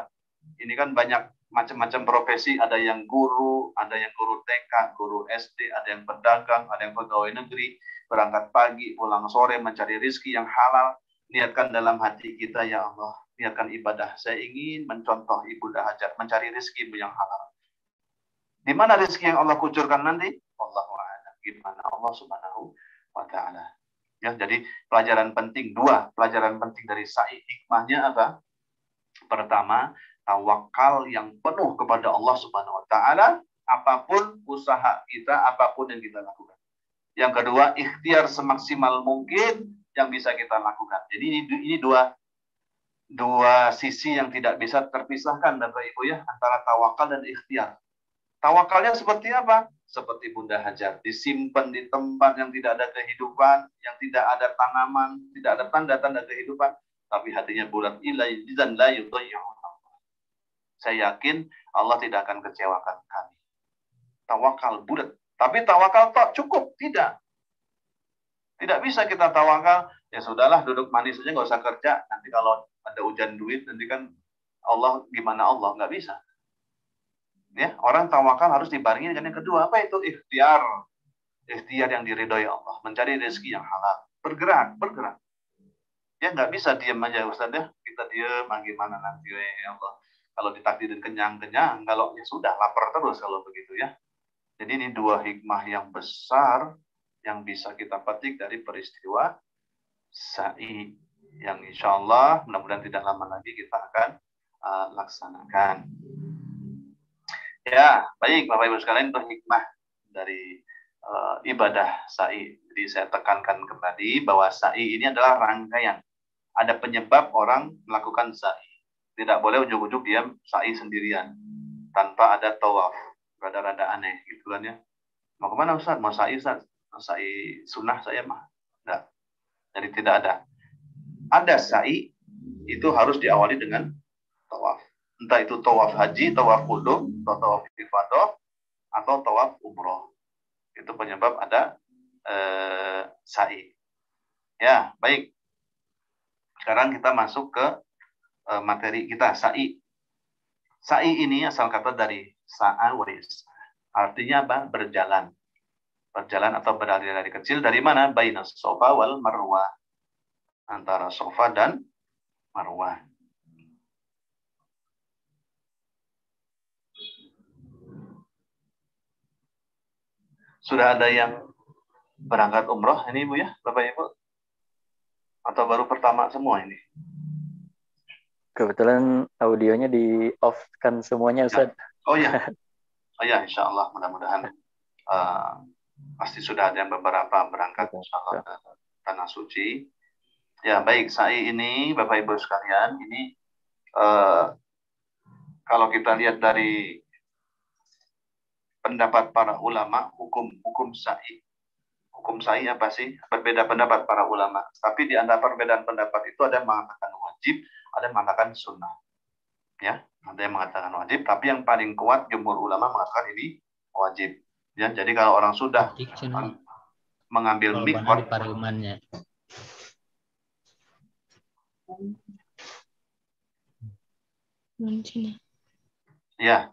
Ini kan banyak macam-macam profesi, ada yang guru, ada yang guru TK, guru SD, ada yang pedagang, ada yang pegawai negeri, berangkat pagi, pulang sore, mencari rezeki yang halal. Niatkan dalam hati kita, ya Allah, niatkan ibadah. Saya ingin mencontoh Ibunda Hajar, mencari rezeki yang halal. Di mana rezeki yang Allah kucurkan nanti? Allahu a'lam. Gimana Allah Subhanahu wa taala. Ya, jadi pelajaran penting, 2 pelajaran penting dari sa'i. Hikmahnya apa? Pertama, tawakal yang penuh kepada Allah Subhanahu wa taala, apapun usaha kita, apapun yang kita lakukan. Yang kedua, ikhtiar semaksimal mungkin yang bisa kita lakukan. Jadi ini dua sisi yang tidak bisa terpisahkan Bapak Ibu ya, antara tawakal dan ikhtiar. Tawakalnya seperti apa? Seperti Bunda Hajar, disimpan di tempat yang tidak ada kehidupan, yang tidak ada tanaman, tidak ada tanda-tanda kehidupan, tapi hatinya bulat, idzan la yudayyi'un. Saya yakin Allah tidak akan kecewakan kami. Tawakal bulat. Tapi tawakal tak cukup. Tidak. Tidak bisa kita tawakal. Ya sudahlah, duduk manis saja, nggak usah kerja. Nanti kalau ada hujan duit, nanti kan Allah, gimana Allah? Nggak bisa. Ya, orang tawakal harus dibarengi dengan yang kedua. Apa itu? Ikhtiar. Ikhtiar yang diridhoi Allah. Mencari rezeki yang halal. Bergerak. Ya nggak bisa diam aja Ustaz ya. Kita diam, gimana nanti ya Allah. Kalau ditakdirin kenyang-kenyang, kalau ya sudah lapar terus kalau begitu ya. Jadi ini dua hikmah yang besar yang bisa kita petik dari peristiwa sa'i yang insya Allah mudah-mudahan tidak lama lagi kita akan laksanakan. Ya, baik Bapak Ibu sekalian, itu hikmah dari ibadah sa'i. Jadi saya tekankan kembali bahwa sa'i ini adalah rangkaian. Ada penyebab orang melakukan sa'i. Tidak boleh ujuk-ujuk dia sa'i sendirian tanpa ada tawaf. Rada-rada aneh gitu kan ya. Mau kemana Ustaz? Mau sa'i Ustaz? Sa'i sunnah saya mah. Enggak. Jadi tidak ada. Ada sa'i itu harus diawali dengan tawaf. Entah itu tawaf haji, tawaf qudum, atau tawaf ifadah, atau tawaf umroh. Itu penyebab ada sa'i. Ya, baik. Sekarang kita masuk ke materi kita, sa'i. Sa'i ini asal kata dari sa'a wa yas'a. Artinya apa? Berjalan. Berjalan atau berlari dari kecil. Dari mana? Bainas Safa wal Marwah. Antara Safa dan Marwah. Sudah ada yang berangkat umroh ini Bu ya, Bapak Ibu? Atau baru pertama semua ini? Kebetulan audionya di off kan semuanya Ustaz. Ya. Oh ya. Oh ya, insya Allah mudah-mudahan pasti sudah ada yang beberapa berangkat insya Allah ke Tanah Suci. Ya baik, sa'i ini Bapak Ibu sekalian, ini kalau kita lihat dari pendapat para ulama, hukum sa'i. Hukum sa'i apa sih? Berbeda pendapat para ulama. Tapi di antara perbedaan pendapat itu ada yang mengatakan wajib, ada yang mengatakan sunnah. Ya, ada yang mengatakan wajib, tapi yang paling kuat jumhur ulama mengatakan ini wajib. Ya, jadi kalau orang sudah mengambil miqat, ya.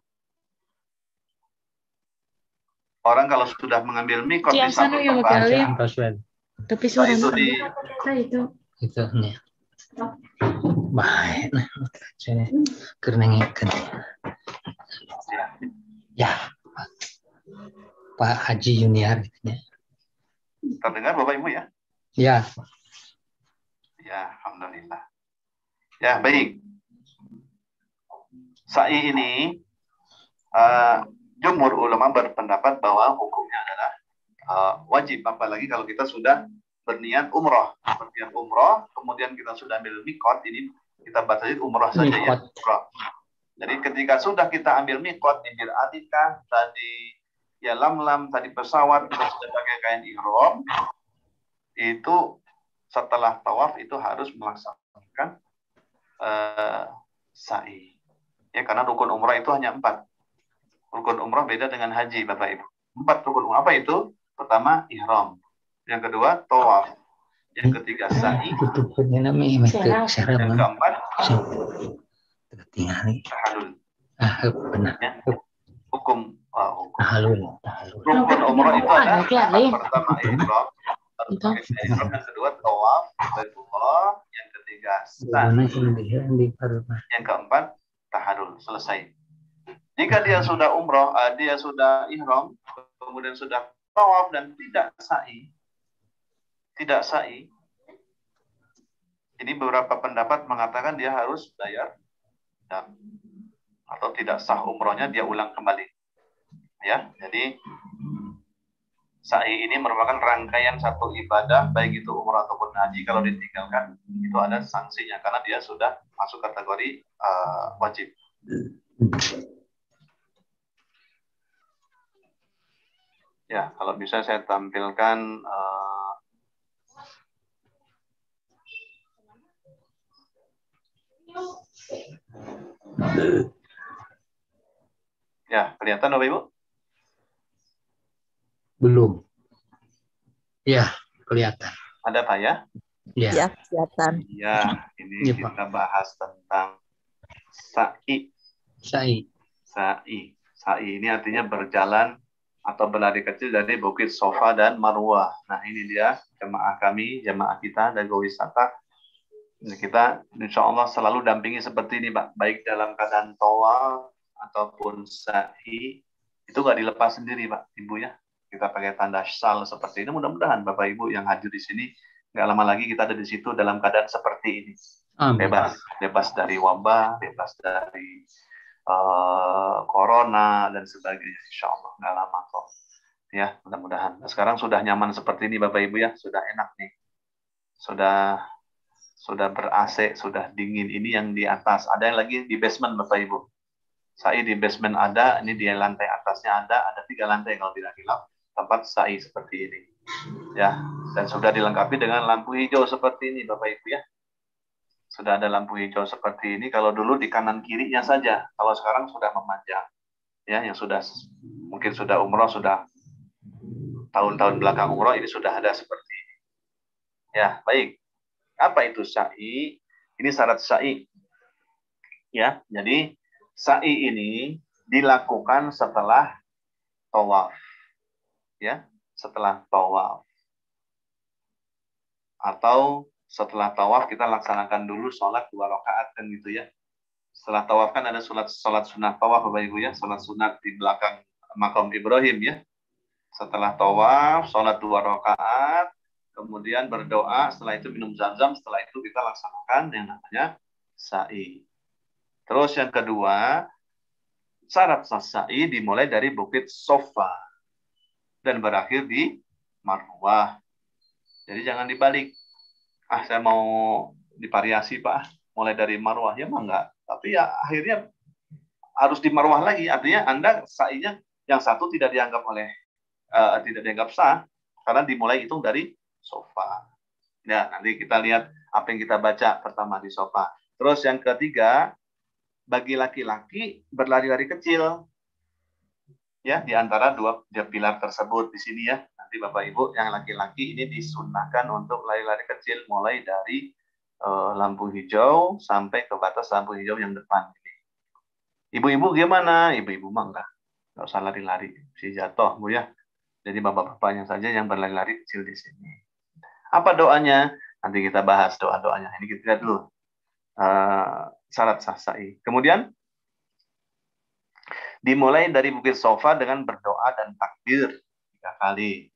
Orang kalau sudah mengambil miqat di satu tempat, tapi suara itu di itu nih. Baik, nah, saya kerenengkan. Ya, Pak Haji Junior. Terdengar Bapak Ibu ya? Ya. Ya, alhamdulillah. Ya, baik. Sa'i ini jumhur ulama berpendapat bahwa hukumnya adalah wajib, apalagi kalau kita sudah berniat umroh. Berniat umroh, kemudian kita sudah ambil miqat, ini kita batasi umroh saja ya. Umroh. Jadi ketika sudah kita ambil miqat di Bir Atikah, tadi ya lam-lam, tadi pesawat, kita sudah pakai kain ihram, itu setelah tawaf itu harus melaksanakan sa'i. Ya, karena rukun umrah itu hanya 4. Rukun umrah beda dengan haji, Bapak Ibu. 4 rukun umrah. Apa itu? Pertama, ihram. Yang kedua, tawaf. Yang ketiga, sa'i. Yang keempat, tahallul. Benar. Ya. Hukum. Tahallul. Rukun umrah itu ada pertama ihram. Yang kedua, tawaf. Yang ketiga, sa'i. Yang keempat, tahallul. Selesai. Jika dia sudah umroh, dia sudah ihram, kemudian sudah tawaf dan tidak sa'i. Ini beberapa pendapat mengatakan dia harus bayar dam, atau tidak sah umrohnya, dia ulang kembali. Ya, jadi sa'i ini merupakan rangkaian satu ibadah, baik itu umrah ataupun haji. Kalau ditinggalkan, itu ada sanksinya karena dia sudah masuk kategori wajib. Ya, kalau bisa saya tampilkan ya, kelihatan Bapak Ibu? Belum. Ya, kelihatan. Ada Pak ya? Ya, kelihatan. Ya, ini ya, kita bahas tentang sa'i. Sa'i ini artinya berjalan atau berlari kecil dari Bukit Safa dan Marwah. Nah, ini dia jemaah kami, jemaah kita dari wisata Kita insya Allah selalu dampingi seperti ini, Pak. Baik dalam keadaan tawaf ataupun sa'i, itu nggak dilepas sendiri, Pak, Ibu ya. Kita pakai tanda syal seperti ini. Mudah-mudahan Bapak Ibu yang hadir di sini, nggak lama lagi kita ada di situ dalam keadaan seperti ini. Amin. Bebas dari wabah, bebas dari corona dan sebagainya. Insya Allah nggak lama kok. Ya, mudah-mudahan. Nah, sekarang sudah nyaman seperti ini, Bapak Ibu ya. Sudah enak nih. Sudah ber-AC, sudah dingin. Ini yang di atas. Ada yang lagi di basement, Bapak Ibu. Sa'i di basement ada, ini di lantai atasnya ada 3 lantai kalau tidak hilap. Tempat sa'i seperti ini. Ya, dan sudah dilengkapi dengan lampu hijau seperti ini, Bapak Ibu ya. Sudah ada lampu hijau seperti ini. Kalau dulu di kanan kirinya saja. Kalau sekarang sudah memanjang. Ya, yang mungkin sudah umroh, sudah tahun-tahun belakang umroh, ini sudah ada seperti ini. Ya, baik. Apa itu sa'i? Ini syarat sa'i. Ya, jadi sa'i ini dilakukan setelah tawaf. Ya, setelah tawaf. Atau setelah tawaf kita laksanakan dulu sholat 2 rakaat kan gitu ya. Setelah tawaf kan ada sholat sunnah tawaf Bapak Ibu ya, sholat sunat di belakang makam Ibrahim ya. Setelah tawaf, sholat 2 rakaat, kemudian berdoa, setelah itu minum zam-zam, setelah itu kita laksanakan yang namanya sa'i. Terus yang kedua, syarat sa'i dimulai dari Bukit Sofa dan berakhir di Marwah. Jadi jangan dibalik. Saya mau divariasi Pak, mulai dari Marwah ya mah enggak. Tapi ya akhirnya harus di Marwah lagi. Artinya Anda sa'inya yang satu tidak dianggap sah karena dimulai itu dari sofa. Ya, nanti kita lihat apa yang kita baca pertama di sofa. Terus yang ketiga, bagi laki-laki berlari-lari kecil. Ya, di antara dua pilar tersebut di sini ya. Nanti Bapak Ibu yang laki-laki ini disunahkan untuk lari-lari kecil mulai dari lampu hijau sampai ke batas lampu hijau yang depan ini. Ibu-ibu gimana? Ibu-ibu mah enggak usah lari-lari, si jatuh Bu ya. Jadi bapak-bapaknya saja yang berlari-lari kecil di sini. Apa doanya? Nanti kita bahas doa-doanya. Ini kita lihat dulu syarat sah sa'i. Kemudian dimulai dari Bukit Sofa dengan berdoa dan takbir 3 kali.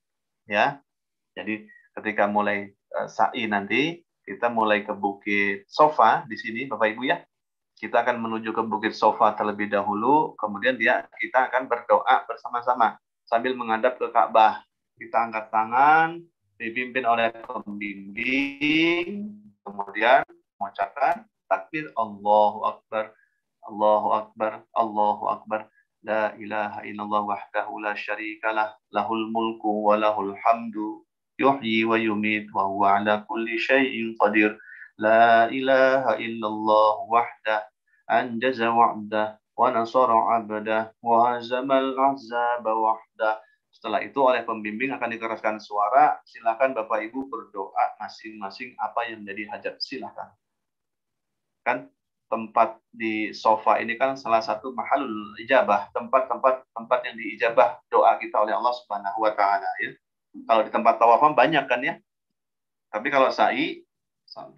Ya, jadi ketika mulai sa'i nanti kita mulai ke Bukit Sofa di sini, Bapak Ibu ya. Kita akan menuju ke Bukit Sofa terlebih dahulu, kemudian kita akan berdoa bersama-sama sambil menghadap ke Ka'bah. Kita angkat tangan, dipimpin oleh pembimbing, kemudian mengucapkan takbir Allahu Akbar, Allahu Akbar, Allahu Akbar. La ilaha illallah wahdahu la syarikalah, lahul mulku wa lahul hamdu, yuhyi wa yumit wa huwa ala kulli syai'in qadir. La ilaha illallah wahdah anjaza wa'dah wa nasara 'abdah wa hazamal ahzaba wahdah. Setelah itu oleh pembimbing akan dikeraskan suara, silakan Bapak Ibu berdoa masing-masing apa yang menjadi hajat, silakan. Kan tempat di sofa ini kan salah satu mahalul ijabah, tempat yang diijabah doa kita oleh Allah Subhanahu wa taala ya. Kalau di tempat tawaf banyak kan ya. Tapi kalau sa'i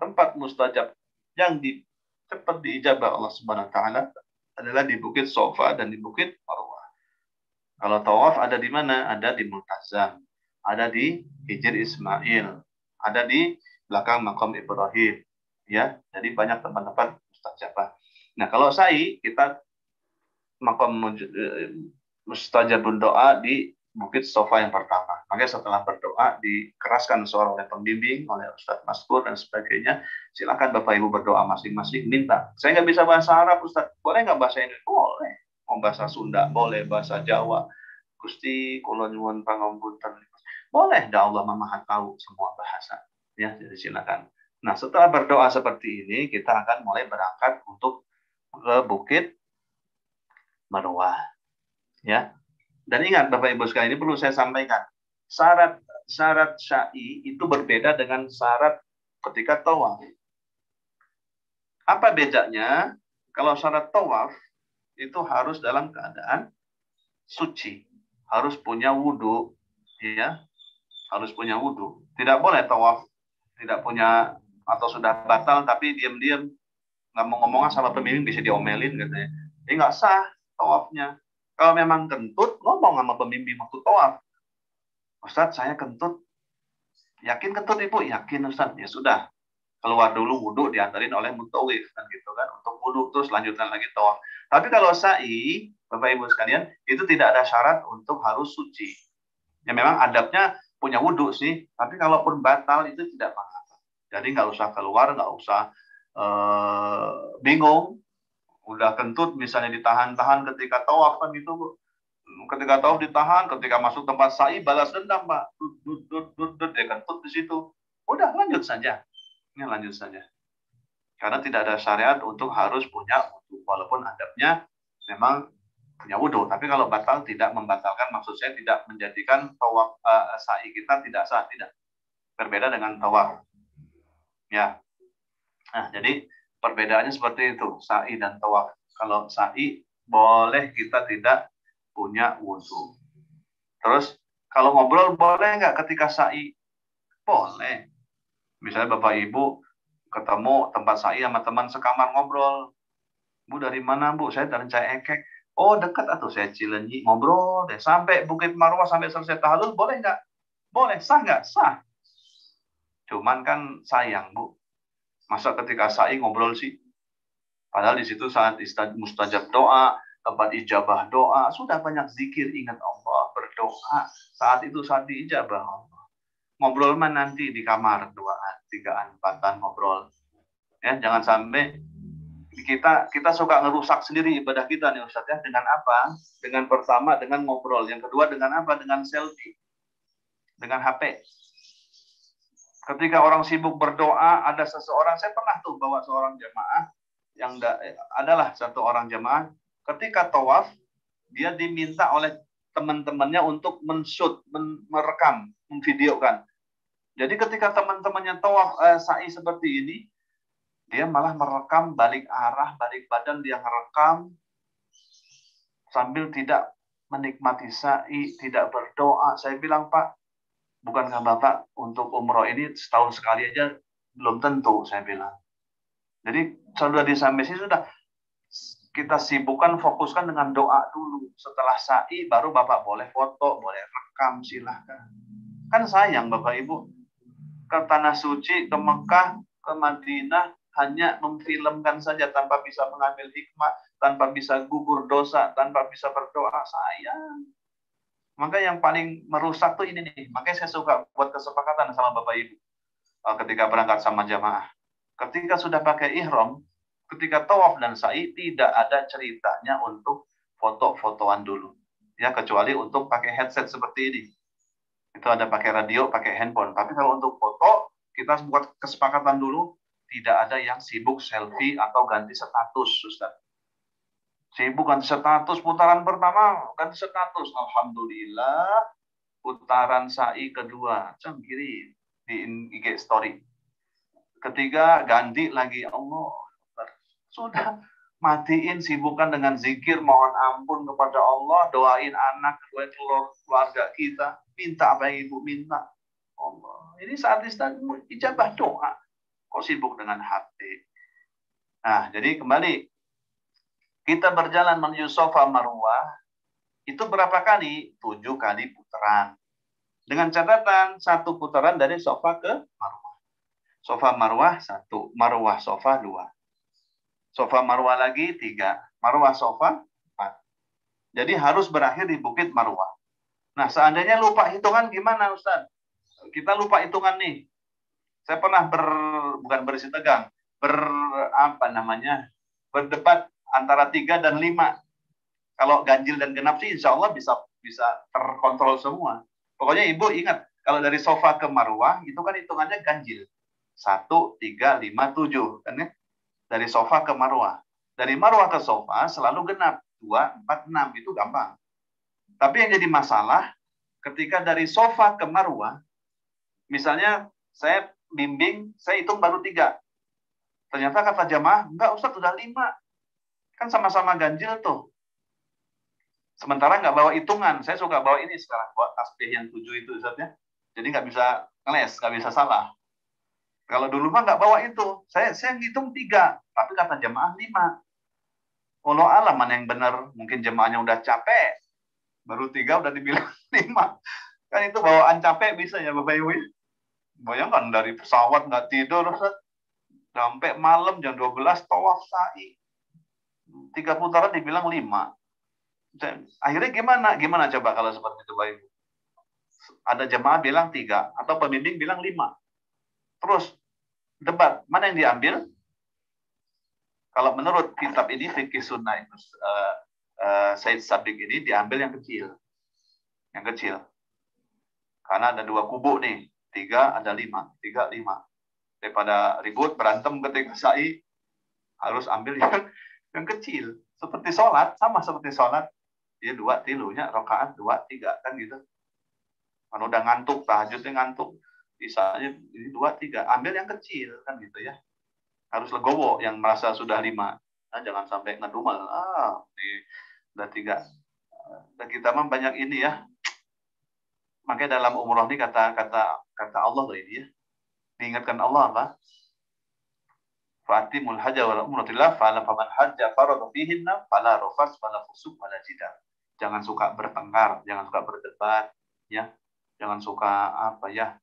tempat mustajab yang cepat diijabah Allah Subhanahu wa taala adalah di Bukit Sofa dan di Bukit Marwah. Kalau tawaf ada di mana? Ada di Multazam, ada di Hijr Ismail, ada di belakang makam Ibrahim. Ya, jadi banyak tempat-tempat mustajabah. Nah, kalau sa'i kita makam mustajabun doa di Bukit Sofa yang pertama. Makanya setelah berdoa dikeraskan suara oleh pembimbing, oleh Ustadz Maskur dan sebagainya. Silakan Bapak Ibu berdoa masing-masing. Minta. Saya nggak bisa bahasa Arab, Ustadz. Boleh nggak bahasa Indonesia? Boleh. Mau bahasa Sunda, boleh. Bahasa Jawa. Gusti kula nyuwun pangapunten. Boleh. Da Allah Maha tahu semua bahasa. Ya, jadi silakan. Nah, setelah berdoa seperti ini, kita akan mulai berangkat untuk ke Bukit Marwah. Ya. Dan ingat Bapak Ibu sekalian, ini perlu saya sampaikan. Syarat sa'i itu berbeda dengan syarat ketika tawaf. Apa bedanya? Kalau syarat tawaf itu harus dalam keadaan suci, harus punya wudhu, ya, harus punya wudhu. Tidak boleh tawaf tidak punya atau sudah batal tapi diam-diam nggak mau ngomong sama pembimbing, bisa diomelin katanya. Ini nggak sah tawafnya. Kalau memang kentut, ngomong sama pembimbing waktu tawaf. Ustadz, saya kentut. Yakin kentut ibu? Yakin Ustadz. Ya sudah. Keluar dulu wudhu, diantarin oleh mutawif kan gitu kan, untuk wudhu terus lanjutkan lagi tawaf. Tapi kalau sa'i, Bapak Ibu sekalian, itu tidak ada syarat untuk harus suci. Ya memang adabnya punya wudhu sih, tapi kalaupun batal itu tidak apa-apa. Jadi nggak usah keluar, nggak usah bingung. Udah kentut misalnya ditahan-tahan ketika tawaf kan gitu. Ketika tawaf ditahan, ketika masuk tempat sa'i balas dendam, Pak. Dia kentut di situ. Udah lanjut saja. Ini lanjut saja. Karena tidak ada syariat untuk harus punya wudhu. Walaupun adabnya memang punya wudhu. Tapi kalau batal tidak membatalkan, maksud saya tidak menjadikan tawaf sa'i kita tidak sah. Tidak. Berbeda dengan tawaf. Ya. Nah, jadi perbedaannya seperti itu. Sa'i dan tawaf. Kalau sa'i boleh kita tidak punya wudhu. Terus kalau ngobrol boleh nggak ketika sa'i? Boleh. Misalnya Bapak Ibu ketemu tempat sa'i sama teman sekamar ngobrol. Bu dari mana Bu? Saya dari Caekek. Oh dekat atau saya Cilenyi, ngobrol deh sampai Bukit Marwah sampai selesai tahallul, boleh nggak? Boleh, sah nggak? Sah. Cuman kan sayang Bu, masa ketika sa'i ngobrol sih? Padahal di situ saat mustajab doa, tempat ijabah doa, sudah banyak zikir, ingat Allah, berdoa. Saat itu saat diijabah Allah. Ngobrol mah nanti di kamar 2-an, 3-an, 4-an ngobrol. Ya, jangan sampai kita suka ngerusak sendiri ibadah kita nih Ustaz ya. Dengan apa? Dengan pertama dengan ngobrol, yang kedua dengan apa? Dengan selfie. Dengan HP. Ketika orang sibuk berdoa, ada seseorang, saya pernah tuh bawa seorang jamaah yang adalah satu orang jamaah, ketika tawaf dia diminta oleh teman-temannya untuk men-shoot, merekam, memvideokan. Jadi ketika teman-temannya tawaf sa'i seperti ini, dia malah merekam balik arah, balik badan, dia merekam sambil tidak menikmati sa'i, tidak berdoa. Saya bilang, Pak, bukankah Bapak untuk umroh ini setahun sekali aja belum tentu, saya bilang. Jadi sudah disampai sini, sudah kita sibukkan, fokuskan dengan doa dulu. Setelah sa'i baru Bapak boleh foto, boleh rekam, silahkan. Kan sayang Bapak Ibu, ke Tanah Suci, ke Mekah, ke Madinah, hanya memfilmkan saja tanpa bisa mengambil hikmah, tanpa bisa gugur dosa, tanpa bisa berdoa, sayang. Maka yang paling merusak tuh ini nih. Makanya saya suka buat kesepakatan sama Bapak Ibu ketika berangkat sama jamaah. Ketika sudah pakai ihram, ketika tawaf dan sa'i, tidak ada ceritanya untuk foto-fotoan dulu. Ya, kecuali untuk pakai headset seperti ini. Itu ada pakai radio, pakai handphone. Tapi kalau untuk foto, kita buat kesepakatan dulu, tidak ada yang sibuk selfie atau ganti status, Ustaz. Sibuk ganti status, putaran pertama ganti status. Alhamdulillah, putaran sa'i kedua, kiri di IG story. Ketiga, ganti lagi, Allah. Sudah, matiin, sibukkan dengan zikir, mohon ampun kepada Allah, doain anak, doain keluarga kita, minta apa yang Ibu minta. Allah. Ini saat ijabah doa. Kok sibuk dengan hati? Nah, jadi kembali. Kita berjalan menuju Safa Marwah. Itu berapa kali? 7 kali putaran. Dengan catatan 1 putaran dari Safa ke Marwah. Safa Marwah 1. Marwah Safa 2. Safa Marwah lagi 3. Marwah Safa 4. Jadi harus berakhir di Bukit Marwah. Nah, seandainya lupa hitungan gimana Ustaz? Kita lupa hitungan nih. Saya pernah bukan berisi tegang, berdebat antara 3 dan 5. Kalau ganjil dan genap sih insya Allah bisa terkontrol semua. Pokoknya Ibu ingat, kalau dari Safa ke Marwah itu kan hitungannya ganjil. 1, 3, 5, 7 kan ya? Dari Safa ke Marwah. Dari Marwah ke Safa selalu genap. 2, 4, 6 itu gampang. Tapi yang jadi masalah ketika dari Safa ke Marwah, misalnya saya bimbing, saya hitung baru 3. Ternyata kata jamaah, enggak Ustaz, sudah 5. Kan sama-sama ganjil tuh. Sementara nggak bawa hitungan. Saya suka bawa ini sekarang, bawa tasbih yang 7 itu Ustaz ya. Jadi nggak bisa ngeles, nggak bisa salah. Kalau dulu mah nggak bawa itu. Saya ngitung 3, tapi kata jemaah 5. Walau alam mana yang benar. Mungkin jemaahnya udah capek. Baru 3 udah dibilang 5. Kan itu bawaan capek bisa ya Bapak Ibu. Bayangkan dari pesawat nggak tidur. Sampai malam jam 12 tawaf sa'i. 3 putaran dibilang 5. Akhirnya gimana? Gimana coba kalau seperti itu Bapak Ibu? Ada jemaah bilang 3. Atau pembimbing bilang 5. Terus debat. Mana yang diambil? Kalau menurut kitab ini fikih sunnah itu Said Sabiq ini diambil yang kecil. Yang kecil. Karena ada 2 kubu nih. 3 ada 5. 3, 5. Daripada ribut, berantem ketika sa'i, harus ambil yang kecil. Seperti sholat, sama seperti sholat. Dia 2, tilunya, rakaat 2, 3. Kan gitu. Kalau udah ngantuk, tahajudnya ngantuk. Misalnya ini 2, 3. Ambil yang kecil. Kan gitu ya. Harus legowo yang merasa sudah 5. Nah, jangan sampai ngedumel. Ini udah 3. Dan kita mah banyak ini ya. Makanya dalam umroh ini kata Allah loh ini ya. Diingatkan Allah apa? Fatimul hajja wal umratillah fala faman hajja farada fihinna fala rafas fala fusuq wala jidal. Jangan suka bertengkar, jangan suka berdebat, ya. Jangan suka apa ya?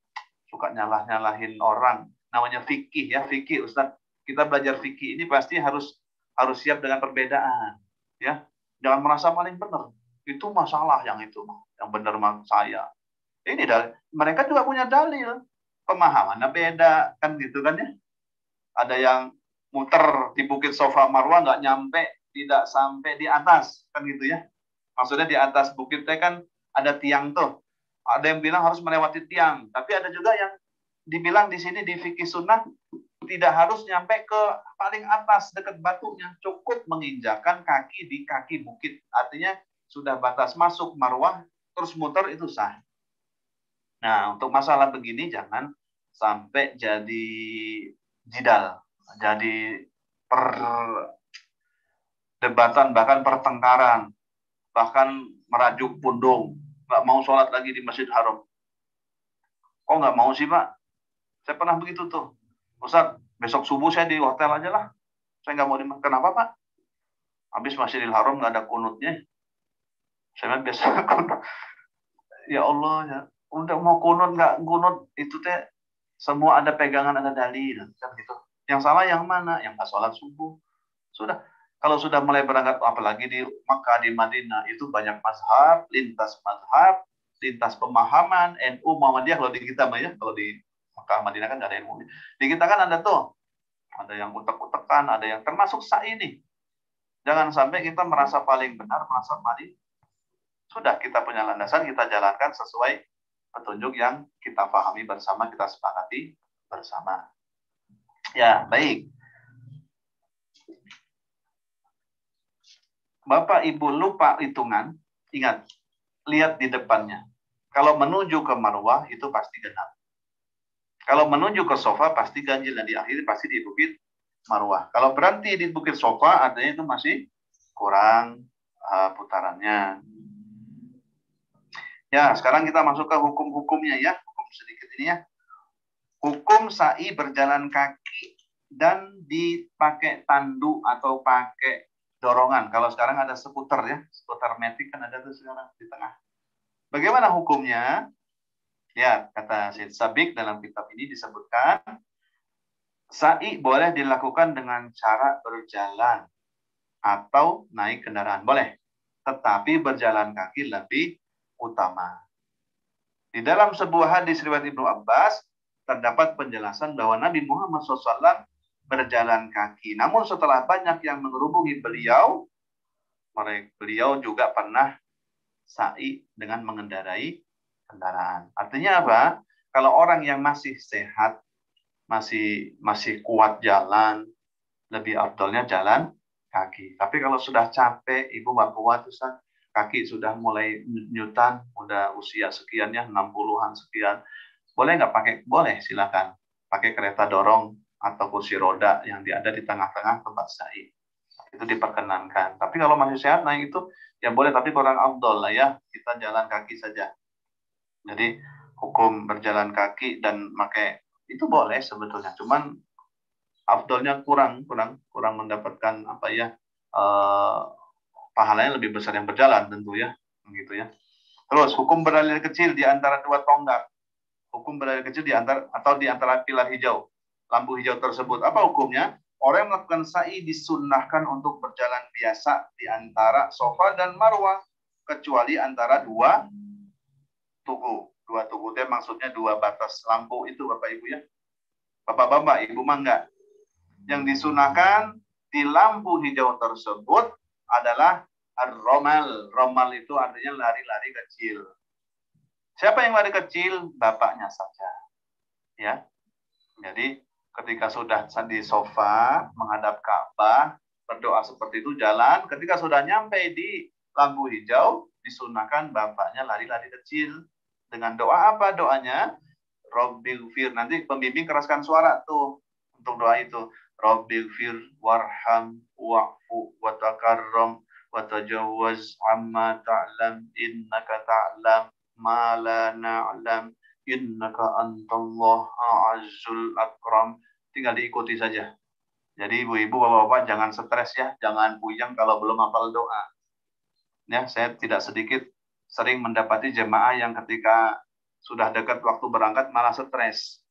Suka nyalah-nyalahin orang. Namanya fikih ya, fikih Ustaz. Kita belajar fikih ini pasti harus siap dengan perbedaan, ya. Jangan merasa paling benar. Itu masalah yang itu, yang benar mah saya. Ini mereka juga punya dalil. Pemahamannya beda, kan gitu kan ya. Ada yang muter di Bukit Safa Marwah nggak nyampe, tidak sampai di atas, kan gitu ya. Maksudnya di atas bukitnya kan ada tiang tuh. Ada yang bilang harus melewati tiang, tapi ada juga yang dibilang di sini di fikih sunnah tidak harus nyampe ke paling atas dekat batunya, cukup menginjakan kaki di kaki bukit. Artinya sudah batas masuk Marwah, terus muter itu sah. Nah, untuk masalah begini jangan sampai jadi jidal, jadi perdebatan, bahkan pertengkaran, bahkan merajuk pundung, nggak mau sholat lagi di Masjid Haram. Kok nggak mau sih Pak? Saya pernah begitu tuh. Ustaz, besok subuh saya di hotel aja lah. Saya nggak mau di. Kenapa Pak? Habis Masjidil Haram nggak ada kunutnya. Saya biasa kunut. Ya Allah ya. Udah mau kunut nggak kunut itu teh semua ada pegangan, ada dalil kan gitu. Yang salah yang mana? Yang nggak sholat subuh. Sudah. Kalau sudah mulai berangkat, apalagi di Makkah, di Madinah, itu banyak mazhab, lintas pemahaman, NU, Muhammadiyah, kalau di kita mah ya, kalau di Makkah, Madinah kan nggak ada ilmu. Di kita kan ada tuh, ada yang utek-utekan, ada yang termasuk sa'i ini. Jangan sampai kita merasa paling benar, merasa paling. Sudah, kita punya landasan, kita jalankan sesuai petunjuk yang kita pahami bersama, kita sepakati bersama. Ya, baik. Bapak Ibu lupa hitungan, ingat, lihat di depannya. Kalau menuju ke Marwah itu pasti genap. Kalau menuju ke Safa pasti ganjil, dan di akhir pasti di Bukit Marwah. Kalau berhenti di Bukit Safa artinya itu masih kurang putarannya. Ya, sekarang kita masuk ke hukum-hukumnya ya, hukum sedikit ini ya. Hukum sa'i berjalan kaki dan dipakai tandu atau pakai dorongan. Kalau sekarang ada skuter ya, skuter metik kan ada tuh sekarang di tengah. Bagaimana hukumnya? Ya, kata Syed Sabiq dalam kitab ini disebutkan, sa'i boleh dilakukan dengan cara berjalan atau naik kendaraan. Boleh. Tetapi berjalan kaki lebih utama. Di dalam sebuah hadis riwayat Ibnu Abbas, terdapat penjelasan bahwa Nabi Muhammad SAW berjalan kaki. Namun setelah banyak yang mengerubungi beliau juga pernah sa'i dengan mengendarai kendaraan. Artinya apa? Kalau orang yang masih sehat, masih kuat jalan, lebih afdolnya jalan kaki. Tapi kalau sudah capek, ibu nggak kuat, Ustaz, kaki sudah mulai nyutan, udah usia sekian ya, 60-an sekian, boleh nggak pakai? Boleh, silakan. Pakai kereta dorong atau kursi roda yang ada di tengah-tengah tempat sa'i. Itu diperkenankan. Tapi kalau masih sehat, nah itu ya boleh, tapi kurang afdol lah ya. Kita jalan kaki saja. Jadi hukum berjalan kaki dan pakai itu boleh sebetulnya. Cuman afdolnya kurang mendapatkan pahalanya lebih besar yang berjalan tentu ya, gitu ya. Terus hukum berdalil kecil di antara dua tonggak. Hukum berdalil kecil di antara pilar hijau, lampu hijau tersebut. Apa hukumnya? Orang yang melakukan sa'i disunnahkan untuk berjalan biasa di antara Safa dan Marwah, kecuali antara dua tugu. Dua tugu itu maksudnya dua batas lampu itu, Bapak Ibu ya. Bapak-bapak, Ibu mangga. Yang disunahkan di lampu hijau tersebut adalah ar-romal. Romal itu artinya lari-lari kecil. Siapa yang lari kecil? Bapaknya saja. Ya. Jadi ketika sudah di sofa menghadap Ka'bah, berdoa seperti itu jalan, ketika sudah nyampe di lampu hijau, disunahkan bapaknya lari-lari kecil. Dengan doa apa doanya? Rabbighfir. Nanti pembimbing keraskan suara tuh untuk doa itu. Rabbighfir warham wa'fu wa takarram wa tajawwaz amma ta'lam innaka ta'lam ma la na'lam innaka antallah a'azzul akram. Tinggal diikuti saja. Jadi ibu-ibu, bapak-bapak jangan stres ya, jangan puyeng kalau belum hafal doa. Ya, saya tidak sedikit sering mendapati jemaah yang ketika sudah dekat waktu berangkat malah stres.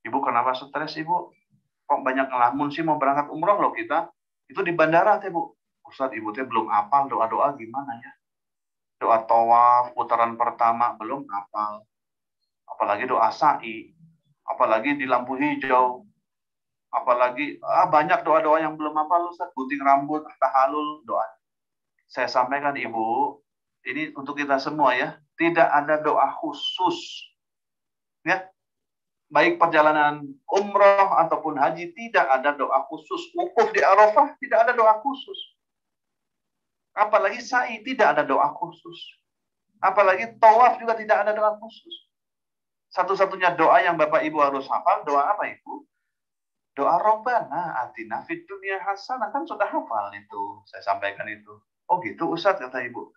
Ibu kenapa stres, Ibu? Kok banyak ngelamun sih mau berangkat umroh loh kita? Itu di bandara teh, Bu. Ustaz, Ibu teh belum hafal doa-doa gimana ya? Doa tawaf putaran pertama belum hafal. Apalagi doa sa'i, apalagi di lampu hijau, apalagi banyak doa-doa yang belum hafal, Ustaz. Gunting rambut, tahalul, doa. Saya sampaikan Ibu, ini untuk kita semua ya, tidak ada doa khusus. Ya, baik perjalanan umroh ataupun haji, tidak ada doa khusus. Wukuf di Arafah, tidak ada doa khusus. Apalagi sa'i, tidak ada doa khusus. Apalagi tawaf juga tidak ada doa khusus. Satu-satunya doa yang Bapak Ibu harus hafal, doa apa Ibu? Doa Rabbana atina fid dunya hasanah, kan sudah hafal itu. Saya sampaikan itu. Oh gitu Ustaz, kata Ibu.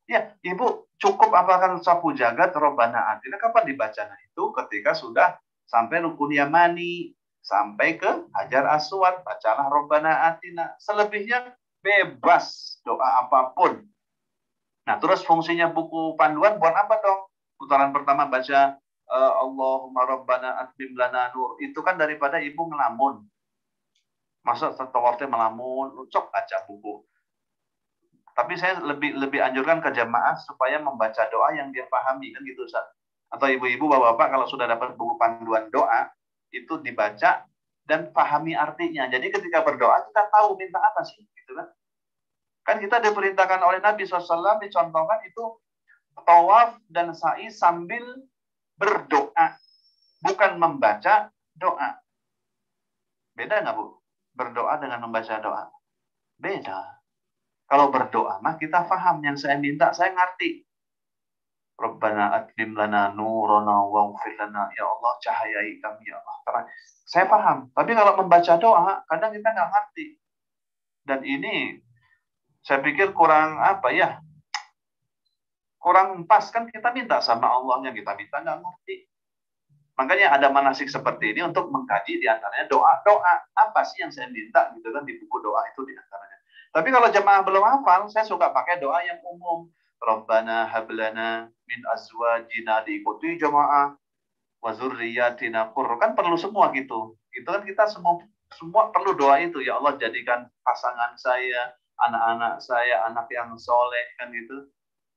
Ya, Ibu cukup hafalkan sapu jagat Rabbana atina. Kapan dibacanya itu? Ketika sudah sampai rukun yamani, sampai ke Hajar Aswad, bacalah Rabbana atina. Selebihnya bebas doa apapun. Nah, terus fungsinya buku panduan buat apa dong? Putaran pertama baca Allahumma Rabbana atmim lana nur. Itu kan daripada Ibu ngelamun. Masa tawafnya melamun, cok baca buku. Tapi saya lebih anjurkan ke jamaah supaya membaca doa yang dia pahami, kan gitu Ustaz. Atau ibu-ibu, bapak-bapak kalau sudah dapat buku panduan doa, itu dibaca dan pahami artinya. Jadi ketika berdoa kita tahu minta apa sih, gitu kan? Kan kita diperintahkan oleh Nabi SAW, dicontohkan itu tawaf dan sa'i sambil berdoa, bukan membaca doa. Beda nggak Bu? Berdoa dengan membaca doa. Beda. Kalau berdoa mah kita paham yang saya minta, saya ngerti. Rabbana atmim lana nurana waghfir lana, ya Allah cahayai kami ya Allah. Terang. Saya paham. Tapi kalau membaca doa kadang kita nggak ngerti. Dan ini saya pikir kurang kurang pas, kan kita minta sama Allah yang kita minta nggak ngerti. Makanya ada manasik seperti ini untuk mengkaji diantaranya doa-doa. Apa sih yang saya minta gitu kan di buku doa itu diantaranya. Tapi kalau jemaah belum hafal, saya suka pakai doa yang umum. Rabbana hablana min azwajina, diikuti jemaah. Wa dzurriyyatina qurra, kan perlu semua gitu. Itu kan kita semua perlu doa itu. Ya Allah jadikan pasangan saya, anak-anak saya, anak yang soleh kan gitu.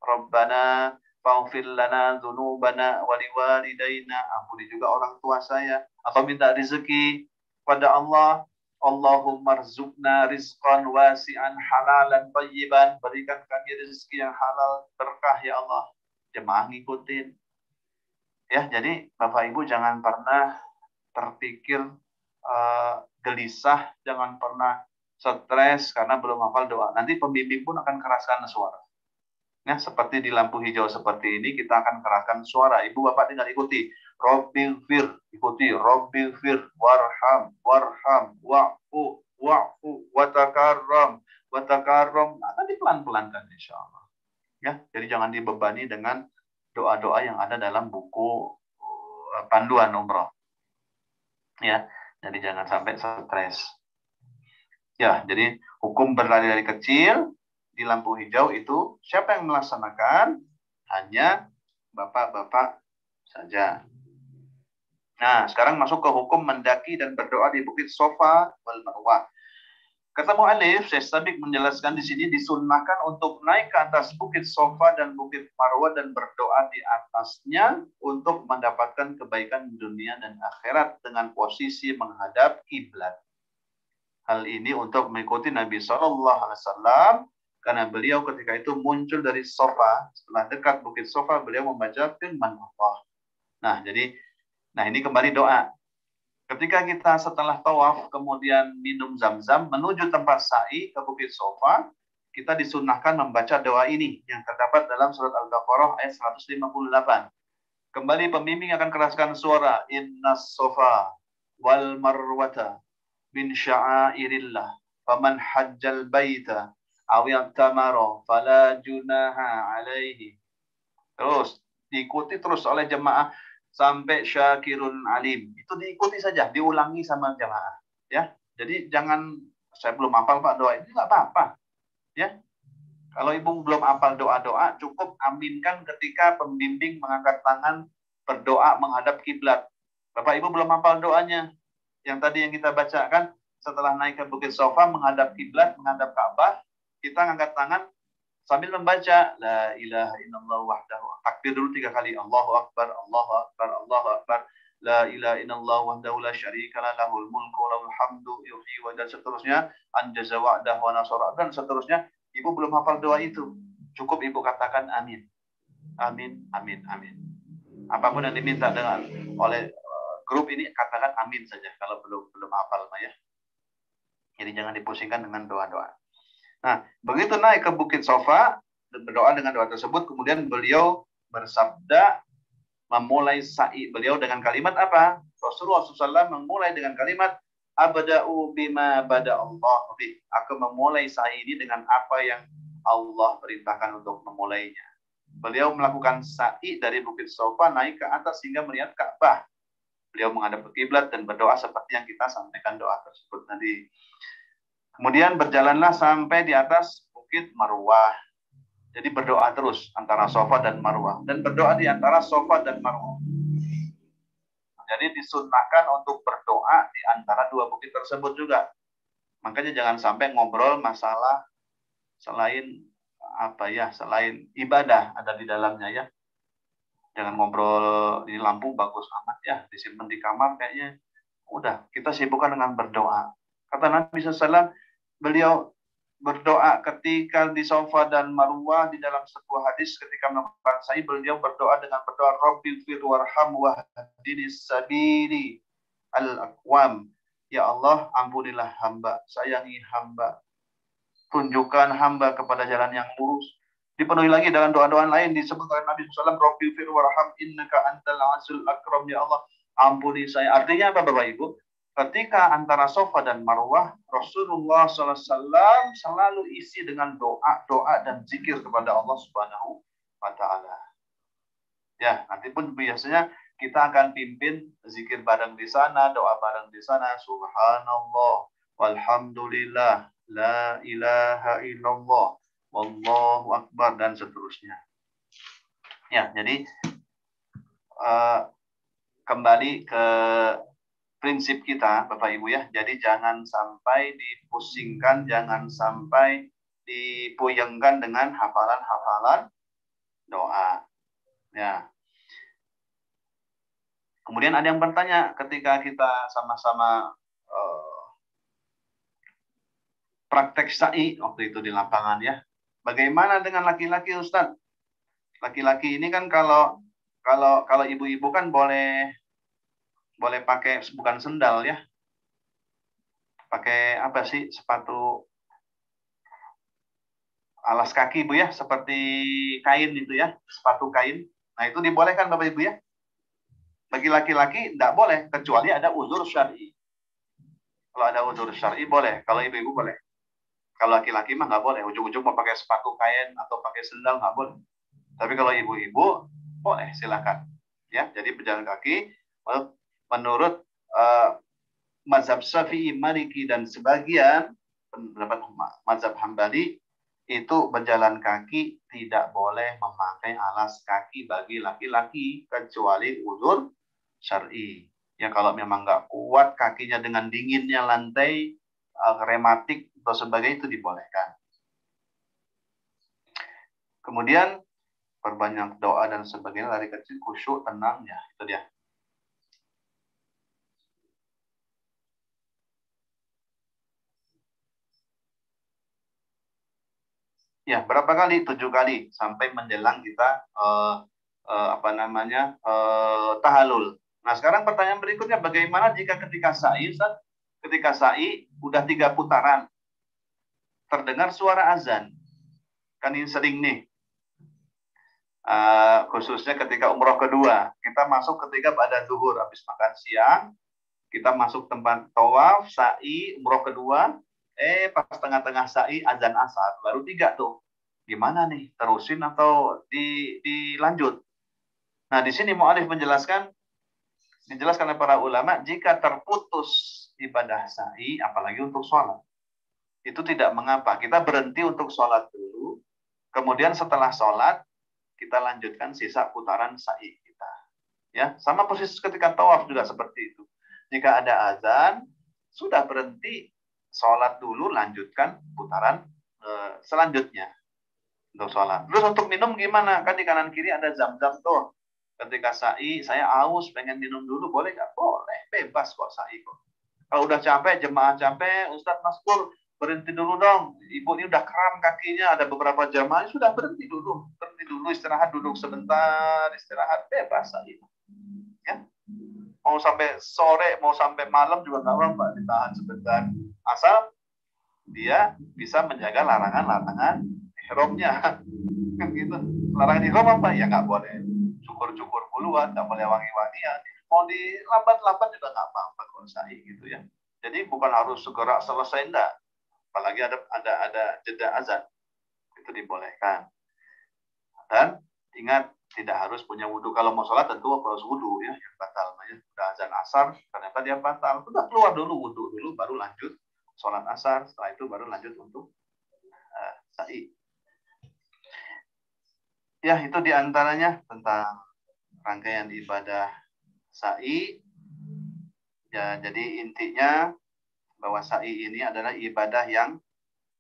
Rabbana faghfir lana dzunubana wa liwalidayna, ampuni juga orang tua saya. Atau minta rezeki pada Allah, Allahumma rzuqna rizqan wasi'an halalan thayyiban, berikan kami rezeki yang halal berkah ya Allah. Jemaah ngikutin. Ya, jadi Bapak Ibu jangan pernah terpikir gelisah, jangan pernah stres karena belum hafal doa. Nanti pembimbing pun akan keraskan suara. Ya, seperti di lampu hijau seperti ini kita akan kerahkan suara. Ibu bapak tinggal ikuti. Rabbighfir, ikuti. Rabbighfir, warham, wa'fu, watakarram. Nanti pelan-pelankan insya Allah. Ya, jadi jangan dibebani dengan doa-doa yang ada dalam buku panduan umroh. Ya, jadi jangan sampai stres. Ya, jadi hukum berlari dari kecil di lampu hijau itu siapa yang melaksanakan? Hanya bapak-bapak saja. Nah, sekarang masuk ke hukum mendaki dan berdoa di Bukit Sofa wal Marwah. Kata mu'alif, Syekh Sabiq menjelaskan di sini disunnahkan untuk naik ke atas Bukit Sofa dan Bukit Marwah dan berdoa di atasnya untuk mendapatkan kebaikan dunia dan akhirat dengan posisi menghadap kiblat. Hal ini untuk mengikuti Nabi SAW karena beliau ketika itu muncul dari Sofa, setelah dekat Bukit Sofa beliau membaca firman Allah. Nah, ini kembali doa. Ketika kita setelah tawaf kemudian minum zam-zam menuju tempat sa'i ke Bukit Sofa, kita disunnahkan membaca doa ini yang terdapat dalam surat Al-Baqarah ayat 158. Kembali pembimbing akan keraskan suara, Innas Sofa wal Marwata min sya'airillah faman hajjal baita aw ya'tamara fala junaha alaihi. Terus diikuti terus oleh jemaah sampai syakirun alim. Itu diikuti saja, diulangi sama jemaah. Ya, jadi jangan saya belum hafal Pak doa ini nggak apa-apa. Ya, kalau ibu belum hafal doa-doa, cukup aminkan ketika pembimbing mengangkat tangan berdoa menghadap kiblat. Bapak Ibu belum hafal doanya, yang tadi yang kita bacakan setelah naik ke Bukit Sofa menghadap kiblat, menghadap Ka'bah, kita angkat tangan sambil membaca la ilaha illallah wahdahu. Takbir dulu 3 kali. Allahu akbar, Allahu akbar, Allahu akbar. La ilaha illallah wahdahu la syarika lahul mulku wa lahul hamdu yuhyi wa dan seterusnya. Anjaza wa'dah wa nasara dan seterusnya. Ibu belum hafal doa itu. Cukup ibu katakan amin. Amin, amin, amin. Apapun yang diminta dengan oleh grup ini katakan amin saja kalau belum hafal ya. Jadi jangan dipusingkan dengan doa-doa. Nah, begitu naik ke Bukit Sofa, berdoa dengan doa tersebut, kemudian beliau bersabda memulai sa'i. Beliau dengan kalimat apa? Rasulullah SAW memulai dengan kalimat abda'u bima bada Allah bih. Aku memulai sa'i ini dengan apa yang Allah perintahkan untuk memulainya. Beliau melakukan sa'i dari Bukit Sofa naik ke atas hingga melihat Ka'bah. Beliau menghadap ke kiblat dan berdoa seperti yang kita sampaikan doa tersebut tadi. Kemudian berjalanlah sampai di atas Bukit Marwah. Jadi berdoa terus antara Sofa dan Marwah. Dan berdoa di antara Sofa dan Marwah. Jadi disunnahkan untuk berdoa di antara dua bukit tersebut juga. Makanya jangan sampai ngobrol masalah selain selain ibadah ada di dalamnya ya. Jangan ngobrol ini lampu bagus amat ya, disimpan di kamar kayaknya. Udah, kita sibukkan dengan berdoa. Kata Nabi SAW, beliau berdoa ketika di Sofa dan Marwah di dalam sebuah hadis ketika melakukan sa'i, beliau berdoa dengan berdoa Rabbi fir warham wahdinis sabili al-aqwam. Ya Allah, ampunilah hamba, sayangi hamba, tunjukkan hamba kepada jalan yang lurus. Dipenuhi lagi dengan doa-doa lain disebut oleh Nabi SAW, Rabbi fir warham innaka antal azizul akram. Ya Allah, ampuni saya. Artinya apa Bapak Ibu? Ketika antara Sofa dan Marwah, Rasulullah SAW selalu isi dengan doa dan zikir kepada Allah Subhanahu wa Ta'ala. Ya, nanti pun biasanya kita akan pimpin zikir bareng di sana, doa bareng di sana. Subhanallah, walhamdulillah, la ilaha illallah, wallahu akbar dan seterusnya. Ya, jadi kembali ke prinsip kita, Bapak Ibu ya. Jadi jangan sampai dipusingkan, jangan sampai dipuyengkan dengan hafalan-hafalan doa. Ya. Kemudian ada yang bertanya ketika kita sama-sama praktek sa'i waktu itu di lapangan ya. Bagaimana dengan laki-laki Ustaz? Laki-laki ini kan kalau ibu-ibu kan boleh pakai bukan sendal ya. Pakai apa sih? Sepatu alas kaki Bu ya, seperti kain itu ya, sepatu kain. Nah, itu dibolehkan Bapak Ibu ya. Bagi laki-laki tidak boleh kecuali ada uzur syar'i. Kalau ada uzur syar'i boleh, kalau ibu-ibu boleh. Kalau laki-laki mah nggak boleh, ujung-ujung mau pakai sepatu kain atau pakai sendal nggak boleh. Tapi kalau ibu-ibu boleh, silakan. Ya, jadi berjalan kaki menurut mazhab Syafi'i, Maliki, dan sebagian pendapat mazhab Hambali itu berjalan kaki tidak boleh memakai alas kaki bagi laki-laki kecuali uzur syar'i. Ya kalau memang nggak kuat kakinya dengan dinginnya lantai, rematik atau sebagainya itu dibolehkan. Kemudian perbanyak doa dan sebagainya, lari kecil, khusyuk, tenang, ya itu dia. Ya, berapa kali? 7 kali sampai menjelang kita tahalul. Nah, sekarang pertanyaan berikutnya, bagaimana jika ketika sa'i, ketika sa'i udah 3 putaran terdengar suara azan? Kan ini sering nih. Khususnya ketika umroh kedua, kita masuk ketika pada zuhur, habis makan siang, kita masuk tempat tawaf, sa'i, umroh kedua, pas tengah-tengah sa'i azan asar, baru 3 tuh. Gimana nih? Terusin atau dilanjut? Nah, di sini mu'alif dijelaskan oleh para ulama, jika terputus ibadah sa'i, apalagi untuk sholat, itu tidak mengapa. Kita berhenti untuk sholat dulu, kemudian setelah sholat, kita lanjutkan sisa putaran sa'i kita. Ya, sama posisi ketika tawaf juga seperti itu. Jika ada azan, sudah berhenti sholat dulu, lanjutkan putaran selanjutnya untuk sholat. Terus untuk minum gimana? Kan di kanan kiri ada zam-zam tuh. Ketika sa'i, saya haus, pengen minum dulu, boleh nggak? Boleh, bebas kok sa'i kok. Kalau udah capek, jemaah capek, Ustadz Maskur, berhenti dulu dong. Ibu ini udah kram kakinya, ada beberapa jemaah, sudah berhenti dulu. Berhenti dulu, istirahat, duduk sebentar, istirahat, bebas sa'i. Ya. Mau sampai sore, mau sampai malam juga nggak apa-apa, ditahan sebentar. Asal dia bisa menjaga larangan-larangan ihramnya. Kan gitu. Larangan ihram apa? Ya nggak boleh cukur-cukur buluan, nggak boleh wangi-wangian. Mau dilambat-lambat juga nggak apa-apa kalau sa'i gitu ya. Jadi bukan harus segera selesai, enggak. Apalagi ada jeda azan. Itu dibolehkan. Dan ingat, tidak harus punya wudhu. Kalau mau sholat tentu harus wudhu ya, yang batal. Udah azan asar, ternyata dia batal. Udah keluar dulu, wudhu dulu, baru lanjut sholat asar. Setelah itu baru lanjut untuk sa'i. Ya, itu diantaranya tentang rangkaian ibadah sa'i. Ya, jadi intinya bahwa sa'i ini adalah ibadah yang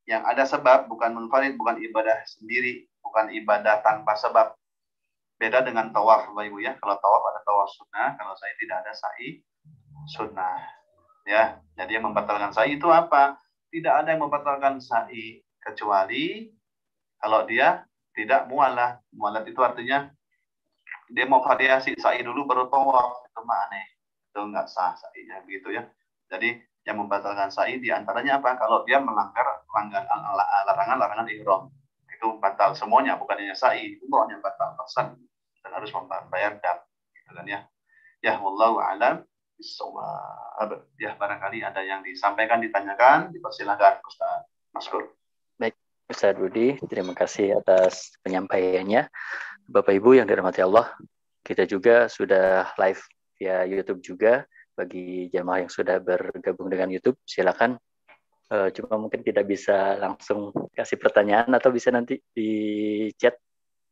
ada sebab, bukan munfarid, bukan ibadah sendiri, bukan ibadah tanpa sebab. Beda dengan tawaf, Bapak Ibu ya. Kalau tawaf ada tawaf sunnah, kalau sa'i tidak ada sa'i sunnah. Ya, jadi yang membatalkan sa'i itu apa? Tidak ada yang membatalkan sa'i kecuali kalau dia tidak mualah. Mualat itu artinya dia mau variasi sa'i dulu baru tawaf, itu mah aneh. Itu nggak sah sa'inya begitu ya. Jadi yang membatalkan sa'i diantaranya apa? Kalau dia melanggar larangan-larangan ihram, itu batal semuanya, bukan hanya sa'i, umrohnya batal persen dan harus membayar dam, gitu kan ya. Ya, wallahu a'lam bishawab. Ya, barangkali ada yang disampaikan, ditanyakan, dipersilakan Ustaz Maskur. Baik, Ustaz Budi, terima kasih atas penyampaiannya. Bapak Ibu yang dirahmati Allah, kita juga sudah live via YouTube juga. Bagi jamaah yang sudah bergabung dengan YouTube, silakan. Cuma mungkin tidak bisa langsung kasih pertanyaan atau bisa nanti di chat,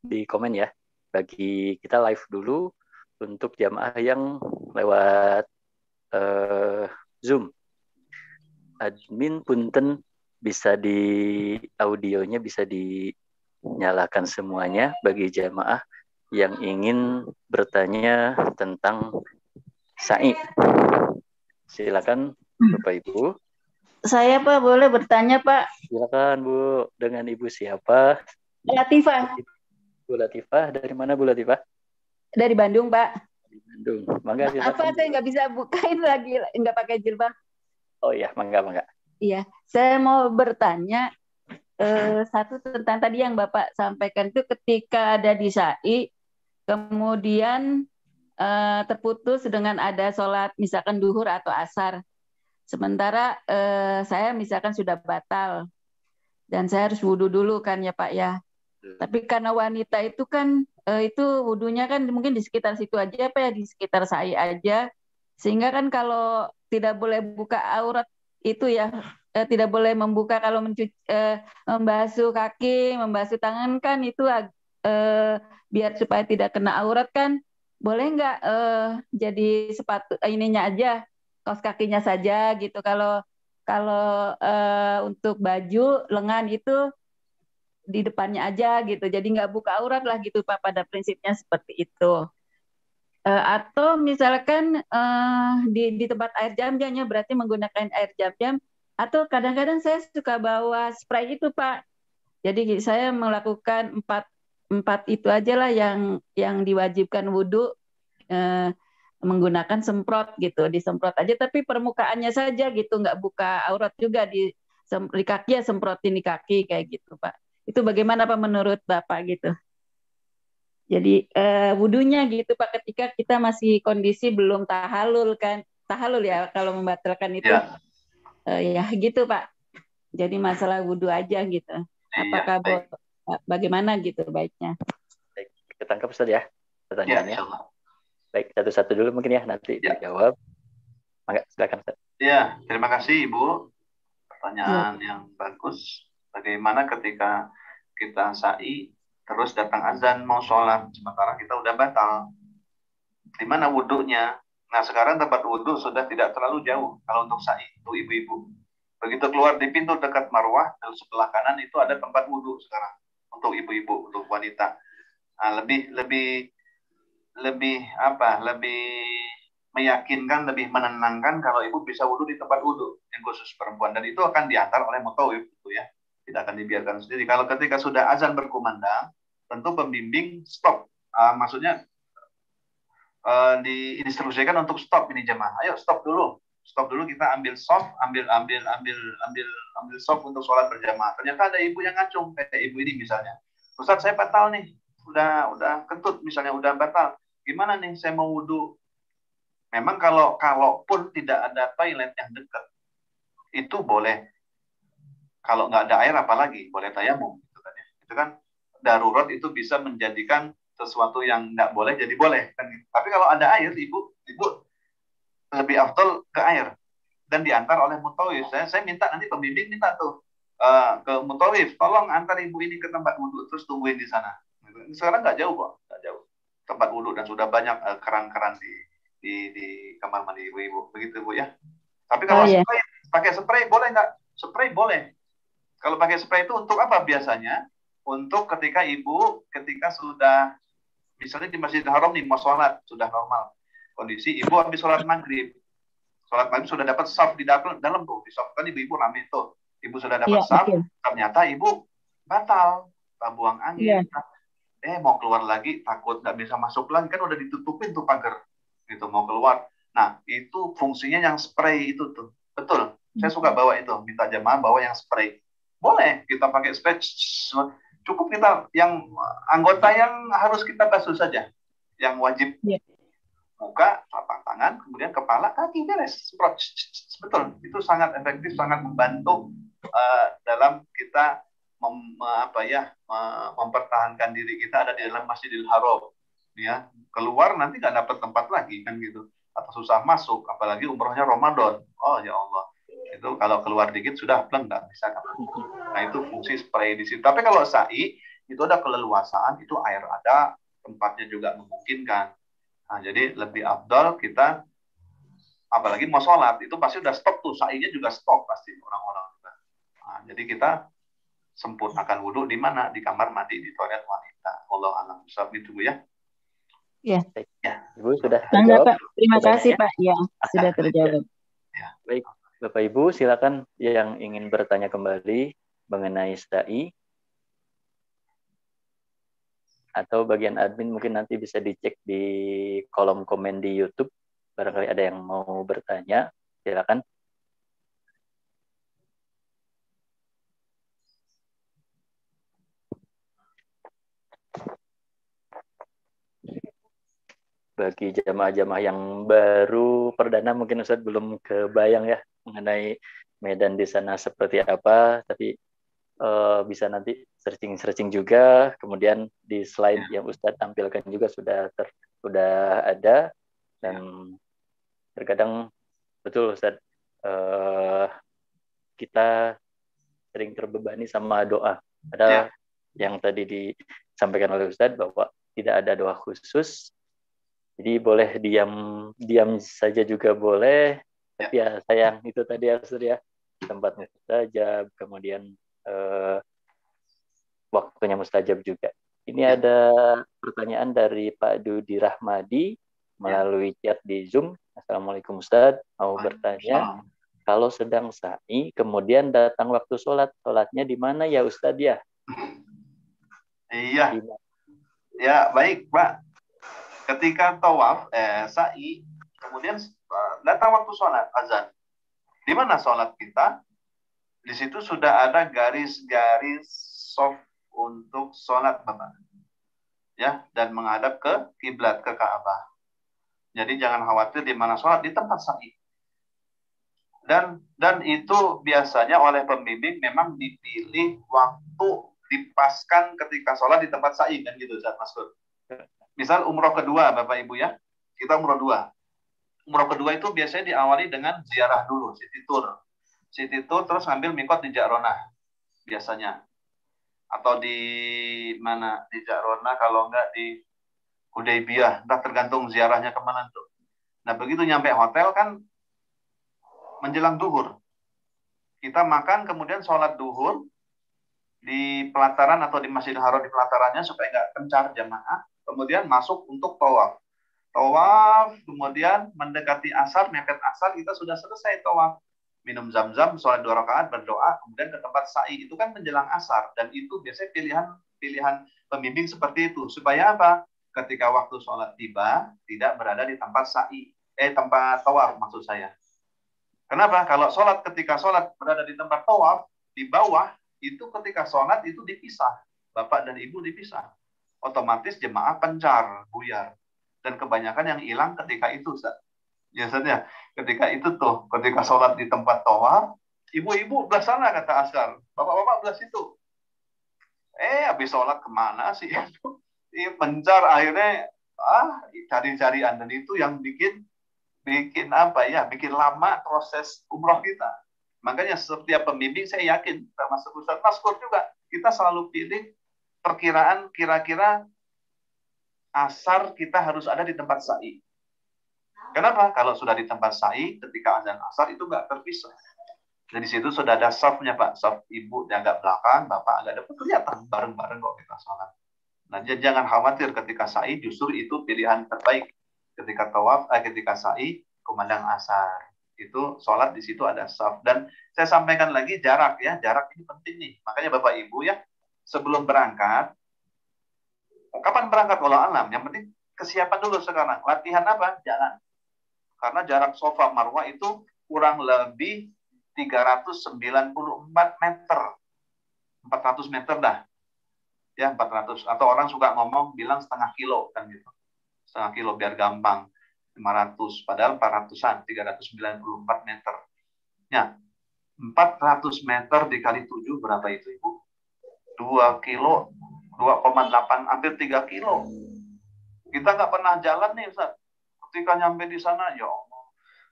di komen ya. Bagi kita live dulu untuk jamaah yang lewat Zoom. Admin punten, bisa di audionya bisa dinyalakan semuanya bagi jamaah yang ingin bertanya tentang sa'i. Silakan Bapak Ibu. Saya Pak boleh bertanya Pak? Silakan Bu. Dengan Ibu siapa? Latifah. Bu Latifah, dari mana Bu Latifah? Dari Bandung Pak. Di Bandung. Mangga silakan. Apa saya nggak bisa bukain lagi, nggak pakai jilbab? Oh iya, mangga. Iya, saya mau bertanya satu tentang tadi yang Bapak sampaikan itu ketika ada di sa'i, kemudian terputus dengan ada sholat misalkan duhur atau asar. Sementara saya misalkan sudah batal dan saya harus wudhu dulu kan ya Pak ya. Tapi karena wanita itu kan itu wudhunya kan mungkin di sekitar situ aja apa ya, di sekitar sa'i aja. Sehingga kan kalau tidak boleh buka aurat itu ya, tidak boleh membuka kalau membasuh kaki, membasuh tangan kan itu biar supaya tidak kena aurat kan, boleh nggak jadi sepatu ininya aja, kaos kakinya saja gitu. Kalau kalau untuk baju lengan itu di depannya aja gitu, jadi nggak buka aurat lah gitu Pak, pada prinsipnya seperti itu. Atau misalkan di tempat air jam-jamnya berarti menggunakan air jam-jam, atau kadang-kadang saya suka bawa spray itu Pak. Jadi saya melakukan empat itu aja lah yang diwajibkan wudhu, menggunakan semprot gitu, disemprot aja tapi permukaannya saja gitu, nggak buka aurat juga di kaki ya, semprotin di kaki kayak gitu Pak. Itu bagaimana Pak menurut Bapak gitu? Jadi wudhunya gitu Pak, ketika kita masih kondisi belum tahalul kan, tahalul ya kalau membatalkan itu ya gitu Pak. Jadi masalah wudhu aja gitu. Apakah bagaimana gitu baiknya? Baik, ketangkap Ustaz ya pertanyaannya. Baik, satu-satu dulu mungkin ya, nanti dijawab. Mangga, silakan Ustaz. Ya, terima kasih Ibu. Pertanyaan yang bagus. Bagaimana ketika kita sa'i terus datang azan mau sholat, sementara kita udah batal. Di mana wudhunya? Nah, sekarang tempat wudhu sudah tidak terlalu jauh kalau untuk sa'i, untuk ibu-ibu. Begitu keluar di pintu dekat marwah, di sebelah kanan itu ada tempat wudhu sekarang untuk ibu-ibu, untuk wanita. Nah, lebih meyakinkan, lebih menenangkan kalau ibu bisa wudhu di tempat wudhu yang khusus perempuan, dan itu akan diantar oleh mutawif gitu ya, tidak akan dibiarkan sendiri. Kalau ketika sudah azan berkumandang, tentu pembimbing stop, maksudnya diinstruksikan untuk stop ini jemaah. Ayo stop dulu kita ambil soft, ambil soft untuk sholat berjamaah. Ternyata ada ibu yang ngacung kayak ibu ini misalnya. Ustaz, saya batal nih, udah kentut misalnya, udah batal. Gimana nih saya mau wudhu? Memang kalaupun tidak ada toilet yang dekat, itu boleh. Kalau nggak ada air apalagi boleh tayamum gitu kan ya. Itu kan darurat, itu bisa menjadikan sesuatu yang nggak boleh jadi boleh kan. Tapi kalau ada air, ibu lebih afdol ke air dan diantar oleh mutawif. Saya minta, nanti pembimbing minta tuh ke mutawif, tolong antar ibu ini ke tempat wudhu, terus tungguin di sana. Sekarang nggak jauh kok, nggak jauh tempat wudhu, dan sudah banyak keran-keran di kamar mandi ibu-ibu, begitu Bu ya. Tapi kalau spray, pakai spray boleh nggak? Spray boleh. Kalau pakai spray itu untuk apa biasanya? Untuk ketika sudah misalnya di Masjidil Haram nih, mau sholat, sudah normal kondisi, ibu habis sholat maghrib sudah dapat saf di dalam tuh, di saf kan ibu-ibu rame tuh, ibu sudah dapat saf, ternyata ibu batal, buang angin, mau keluar lagi, takut nggak bisa masuk lagi, kan udah ditutupin tuh pagar, gitu, mau keluar. Nah, itu fungsinya yang spray itu tuh, betul. Saya suka bawa itu, minta jemaah bawa yang spray. Boleh kita pakai spray, cukup kita yang anggota yang harus kita basuh saja, yang wajib muka, telapak tangan, kemudian kepala, kaki, beres, semprot. Betul, itu sangat efektif, sangat membantu dalam kita mempertahankan diri kita ada di dalam Masjidil Haram. Ya, keluar nanti nggak dapat tempat lagi kan gitu, atau susah masuk, apalagi umrohnya Ramadan. Oh ya Allah, itu kalau keluar dikit sudah pleng, nggak bisa kan. Nah, itu fungsi spray di situ. Tapi kalau sa'i itu ada keleluasaan, itu air ada, tempatnya juga memungkinkan. Nah, jadi lebih afdal kita, apalagi mau sholat, itu pasti udah stop tuh, sa'inya juga stop pasti orang-orang. Nah, jadi kita sempurnakan wudhu di mana? Di kamar mandi, di toilet wanita. Allah alam besar itu Bu ya. Ya. Ibu sudah terjawab. Terima kasih Pak, ya sudah terjawab. Ya. Baik, Bapak Ibu silakan yang ingin bertanya kembali mengenai sa'i, atau bagian admin mungkin nanti bisa dicek di kolom komen di YouTube, barangkali ada yang mau bertanya, silakan. Bagi jamaah-jamaah yang baru perdana mungkin Ustadz belum kebayang ya mengenai medan di sana seperti apa, tapi bisa nanti searching juga, kemudian di slide yang Ustadz tampilkan juga sudah ada, dan terkadang betul Ustaz, kita sering terbebani sama doa. Padahal yang tadi disampaikan oleh Ustaz bahwa tidak ada doa khusus. Jadi boleh diam saja juga boleh. Tapi ya sayang itu tadi ya Ustaz ya, tempatnya mustajab, kemudian waktunya mustajab juga. Ini ada pertanyaan dari Pak Dudi Rahmadi melalui chat di Zoom. Assalamualaikum Ustaz, mau bertanya, kalau sedang sa'i kemudian datang waktu sholat, sholatnya di mana ya Ustaz ya? Iya. Ya, baik, Pak. Ketika tawaf, sa'i, kemudian datang waktu sholat, azan. Di mana sholat kita? Di situ sudah ada garis-garis soft untuk sholat, Bapak. Ya, dan menghadap ke kiblat, ke Ka'bah. Jadi jangan khawatir di mana sholat, di tempat sa'i. Dan itu biasanya oleh pembimbing memang dipilih waktu dipaskan ketika sholat di tempat sa'i, kan gitu, Ustaz Maskur. Misal umroh kedua, Bapak Ibu ya, kita umroh 2. Umroh kedua itu biasanya diawali dengan ziarah dulu, city tour. City tour terus ngambil mikot di Ja'ronah biasanya. Atau di mana? Di Ja'ronah, kalau enggak di Hudaybiyah. Entah tergantung ziarahnya kemana tuh. Nah begitu nyampe hotel kan menjelang duhur. Kita makan, kemudian sholat duhur di pelataran atau di Masjidil Haram di pelatarannya supaya nggak kencar jamaah. Kemudian masuk untuk tawaf. Tawaf, kemudian mendekati asar, mepet asar, kita sudah selesai tawaf. Minum zam-zam, sholat 2 rakaat, berdoa, kemudian ke tempat sa'i. Itu kan menjelang asar. Dan itu biasanya pilihan pembimbing seperti itu. Supaya apa? Ketika waktu sholat tiba, tidak berada di tempat sa'i. Tempat tawaf maksud saya. Kenapa? Kalau ketika sholat berada di tempat tawaf, di bawah, itu ketika sholat itu dipisah. Bapak dan ibu dipisah. Otomatis jemaah pencar, buyar. Dan kebanyakan yang hilang ketika itu, Ustaz. Biasanya ketika itu tuh, ketika sholat di tempat tawaf, ibu-ibu belah sana kata Askar. Bapak-bapak belah situ. Habis sholat kemana sih? Pencar akhirnya, cari-carian. Dan itu yang bikin apa ya, bikin lama proses umroh kita. Makanya setiap pembimbing saya yakin, termasuk Ustaz Maskur juga, kita selalu pilih perkiraan kira-kira asar kita harus ada di tempat sa'i. Kenapa? Kalau sudah di tempat sa'i, ketika azan asar itu nggak terpisah. Dan di situ sudah ada safnya, Pak. Saf ibu di agak belakang, bapak agak depan, kelihatan bareng-bareng kok kita sholat. Nah, jangan khawatir ketika sa'i, justru itu pilihan terbaik. Ketika tawaf, ketika sa'i, kumandang asar. Itu sholat di situ ada saf. Dan saya sampaikan lagi jarak ya. Jarak ini penting nih. Makanya Bapak Ibu ya, sebelum berangkat, kapan berangkat kalau alam? Yang penting kesiapan dulu sekarang. Latihan apa? Jalan. Karena jarak Safa Marwah itu kurang lebih 394 meter. 400 meter dah. Ya, 400. Atau orang suka ngomong, bilang setengah kilo kan gitu. Setengah kilo biar gampang. 500, padahal 400-an, 394 meter. Ya, 400 meter dikali 7 berapa itu, Ibu? 2 kilo, 2,8, hampir 3 kilo. Kita nggak pernah jalan nih, Ustaz. Ketika nyampe di sana, ya Allah,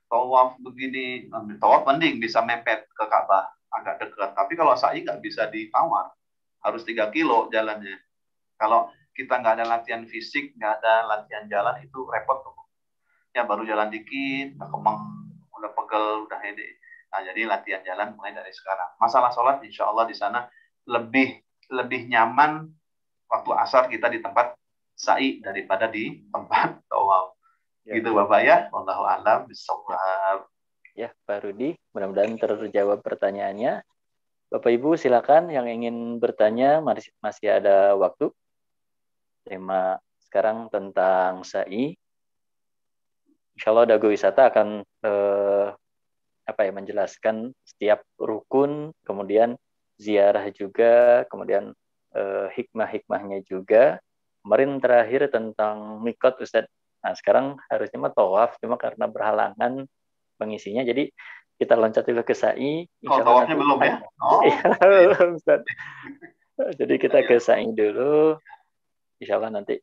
tawaf begini, tawaf mending bisa mepet ke Ka'bah, agak dekat. Tapi kalau sa'i nggak bisa ditawar, harus 3 kilo jalannya. Kalau kita nggak ada latihan fisik, nggak ada latihan jalan, itu repot tuh. Ya baru jalan dikit, udah kemeng, udah pegel, udah ini. Nah, jadi latihan jalan mulai dari sekarang. Masalah sholat, insya Allah di sana lebih nyaman waktu asar kita di tempat sa'i daripada di tempat tawaf. Ya, gitu Bapak ya. Wallahu a'lam bishawab. Ya, Pak Rudi, mudah-mudahan terjawab pertanyaannya. Bapak Ibu silakan yang ingin bertanya, masih ada waktu. Tema sekarang tentang sa'i. Insya Allah Dago Wisata akan menjelaskan setiap rukun, kemudian ziarah juga, kemudian hikmah-hikmahnya juga. Kemarin terakhir tentang mikot Ustaz. Nah sekarang harusnya tawaf, cuma karena berhalangan pengisinya, jadi kita loncat dulu ke sa'i. Tawafnya belum ya? Belum Ustaz. Jadi kita ke sa'i dulu. Insya Allah nanti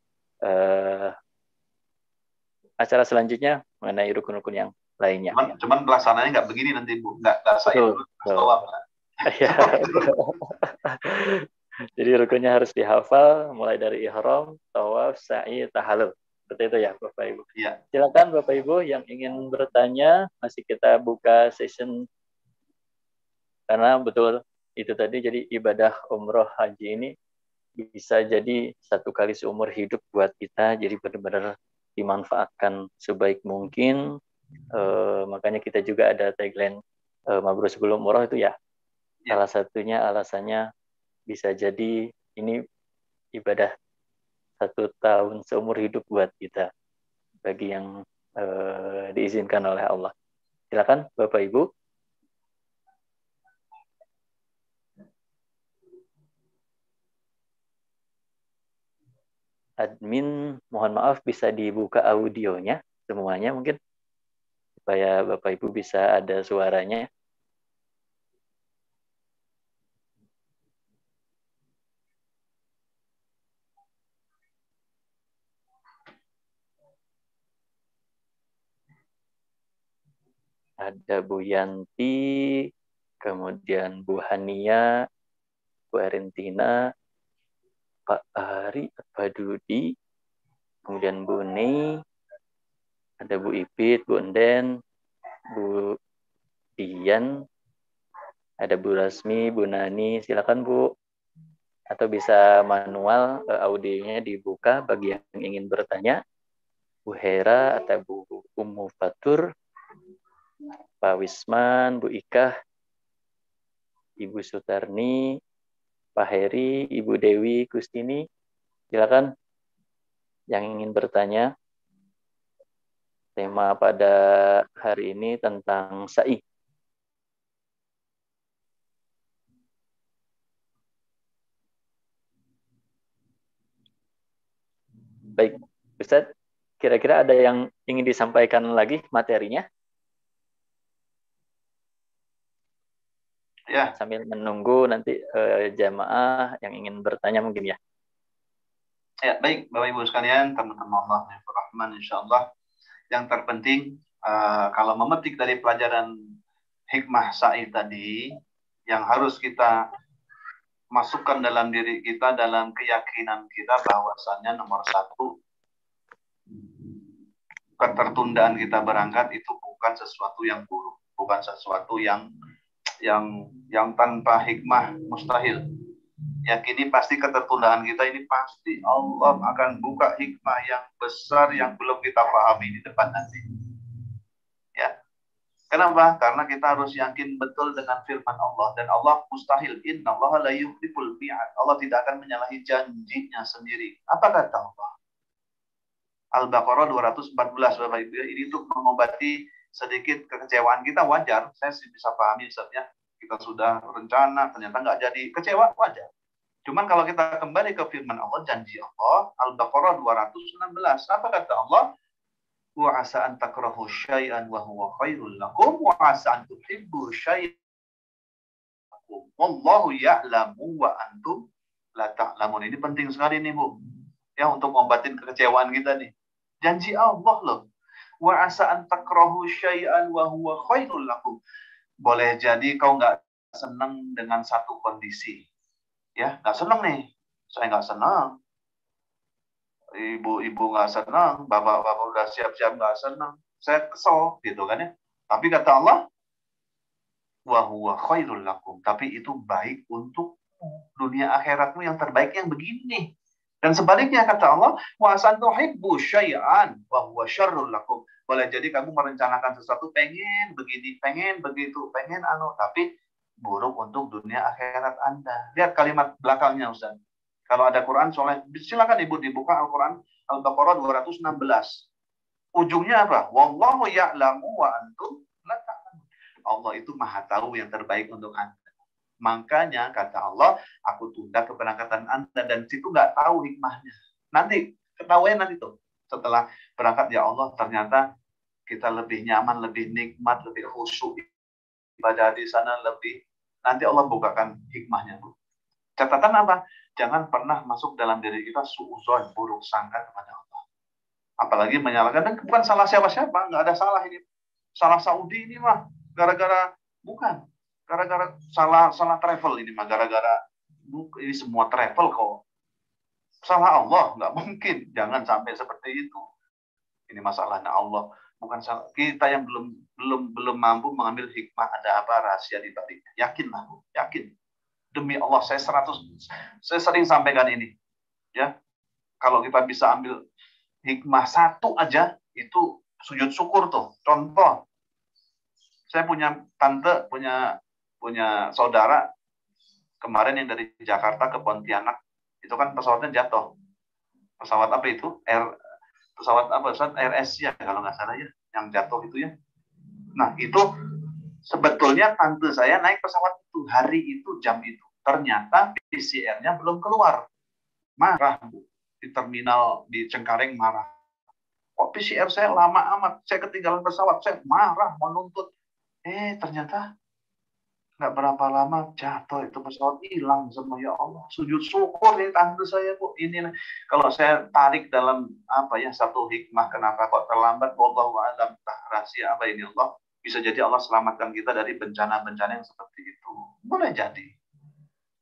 acara selanjutnya mengenai rukun-rukun yang lainnya. Cuman pelaksananya nggak begini nanti Bu, nggak sa'i dulu tawaf. Ya. Jadi rukunnya harus dihafal mulai dari ihram, tawaf, sa'i, tahallul. Seperti itu ya Bapak Ibu. Iya. Silakan Bapak Ibu yang ingin bertanya, masih kita buka session karena betul itu tadi, jadi ibadah umroh haji ini bisa jadi satu kali seumur hidup buat kita, jadi benar-benar dimanfaatkan sebaik mungkin. Makanya kita juga ada tagline mabrur sebelum umroh itu ya. Salah satunya alasannya bisa jadi ini ibadah 1 tahun seumur hidup buat kita bagi yang diizinkan oleh Allah. Silakan Bapak Ibu. Admin, mohon maaf bisa dibuka audionya semuanya mungkin supaya Bapak Ibu bisa ada suaranya. Ada Bu Yanti, kemudian Bu Hania, Bu Arintina, Pak Ari, Pak Dudi, kemudian Bu Nei, ada Bu Ipit, Bu Enden, Bu Dian, ada Bu Rasmi, Bu Nani, silakan Bu. Atau bisa manual audionya dibuka bagi yang ingin bertanya. Bu Hera atau Bu Ummu Fatur, Pak Wisman, Bu Ikah, Ibu Sutarni, Pak Heri, Ibu Dewi Kustini, silakan yang ingin bertanya. Tema pada hari ini tentang sa'i. Baik, Ustadz, kira-kira ada yang ingin disampaikan lagi materinya? Ya. Sambil menunggu nanti jamaah yang ingin bertanya mungkin ya. Ya, baik Bapak Ibu sekalian, teman-teman Allah yang berrahman insyaallah. Yang terpenting kalau memetik dari pelajaran hikmah sa'i tadi, yang harus kita masukkan dalam diri kita, dalam keyakinan kita bahwasannya nomor 1, ketertundaan kita berangkat itu bukan sesuatu yang buruk, bukan sesuatu yang tanpa hikmah, mustahil. Yakini pasti ketertundaan kita ini pasti Allah akan buka hikmah yang besar yang belum kita pahami di depan nanti. Ya. Kenapa? Karena kita harus yakin betul dengan firman Allah, dan Allah mustahil, innallaha la yukhliful mi'ad. Allah tidak akan menyalahi janjinya sendiri. Apa kata Allah? Al-Baqarah 214 Bapak Ibu. Ini untuk mengobati sedikit kekecewaan kita, wajar. Saya sih bisa pahami Ustaznya. Kita sudah rencana, ternyata nggak jadi, kecewa, wajar. Cuman kalau kita kembali ke firman Allah, janji Allah, Al-Baqarah 216. Apa kata Allah? Wa asa an takrahu syai'an wa huwa khairul lakum wa asa an tuhibbu syai'an lakum wallahu ya'lamu wa antum la ta'lamun. Ini penting sekali nih Bu. Ya, untuk ngobatin kekecewaan kita nih. Janji Allah loh. Wa asa an takrahu syai'an wa huwa khairul lakum. Boleh jadi kau nggak senang dengan satu kondisi. Ya, nggak senang nih. Saya nggak senang. Ibu nggak senang, bapak udah siap-siap nggak senang, saya kesel gitu kan ya. Tapi kata Allah, wa huwa khairul lakum, tapi itu baik untuk dunia akhiratmu, yang terbaik yang begini. Dan sebaliknya kata Allah, wa santuhibbu syai'an wa huwa syarrul lakum. Boleh jadi kamu merencanakan sesuatu, pengen begini, pengen begitu, pengen tapi buruk untuk dunia akhirat Anda. Lihat kalimat belakangnya Ustaz. Kalau ada Quran, soalnya silakan Ibu dibuka Al-Quran Al-Baqarah 216. Ujungnya apa? Wallahu ya'lamu wa antum la ta'lamun. Allah itu Maha tahu yang terbaik untuk Anda. Makanya kata Allah, aku tunda keberangkatan Anda, dan situ nggak tahu hikmahnya. Nanti ketahuan nanti tuh. Setelah berangkat, ya Allah, ternyata kita lebih nyaman, lebih nikmat, lebih khusyuk ibadah di sana, lebih. Nanti Allah bukakan hikmahnya, Bu. Catatan apa? Jangan pernah masuk dalam diri kita suudzon, buruk sangka kepada Allah. Apalagi menyalahkan, dan bukan salah siapa-siapa, nggak ada salah ini. salah Saudi ini mah gara-gara bukan, gara-gara salah travel ini mah gara-gara ini semua travel kok. Salah Allah, nggak mungkin. Jangan sampai seperti itu. Ini masalahnya Allah, bukan salah kita yang belum mampu mengambil hikmah ada apa rahasia di baliknya. Yakinlah, yakin. Demi Allah, saya sering sampaikan ini. Ya, kalau kita bisa ambil hikmah satu aja, itu sujud syukur tuh. Contoh, saya punya tante, punya saudara kemarin yang dari Jakarta ke Pontianak, itu kan pesawatnya jatuh. Pesawat apa itu? Pesawat Air Asia kalau nggak salah ya, yang jatuh itu ya. Nah itu sebetulnya tante saya naik pesawat itu hari itu jam itu. Ternyata PCR-nya belum keluar. Marah Bu. Di terminal di Cengkareng marah. Kok PCR saya lama amat? Saya ketinggalan pesawat. Saya marah menuntut. Ternyata nggak berapa lama jatuh itu pesawat, hilang semua. Ya Allah, sujud syukur ini tante saya Bu. Ini kalau saya tarik dalam satu hikmah kenapa kok terlambat, wallahu a'lam, rahasia apa ini Allah, bisa jadi Allah selamatkan kita dari bencana-bencana yang seperti itu. Boleh jadi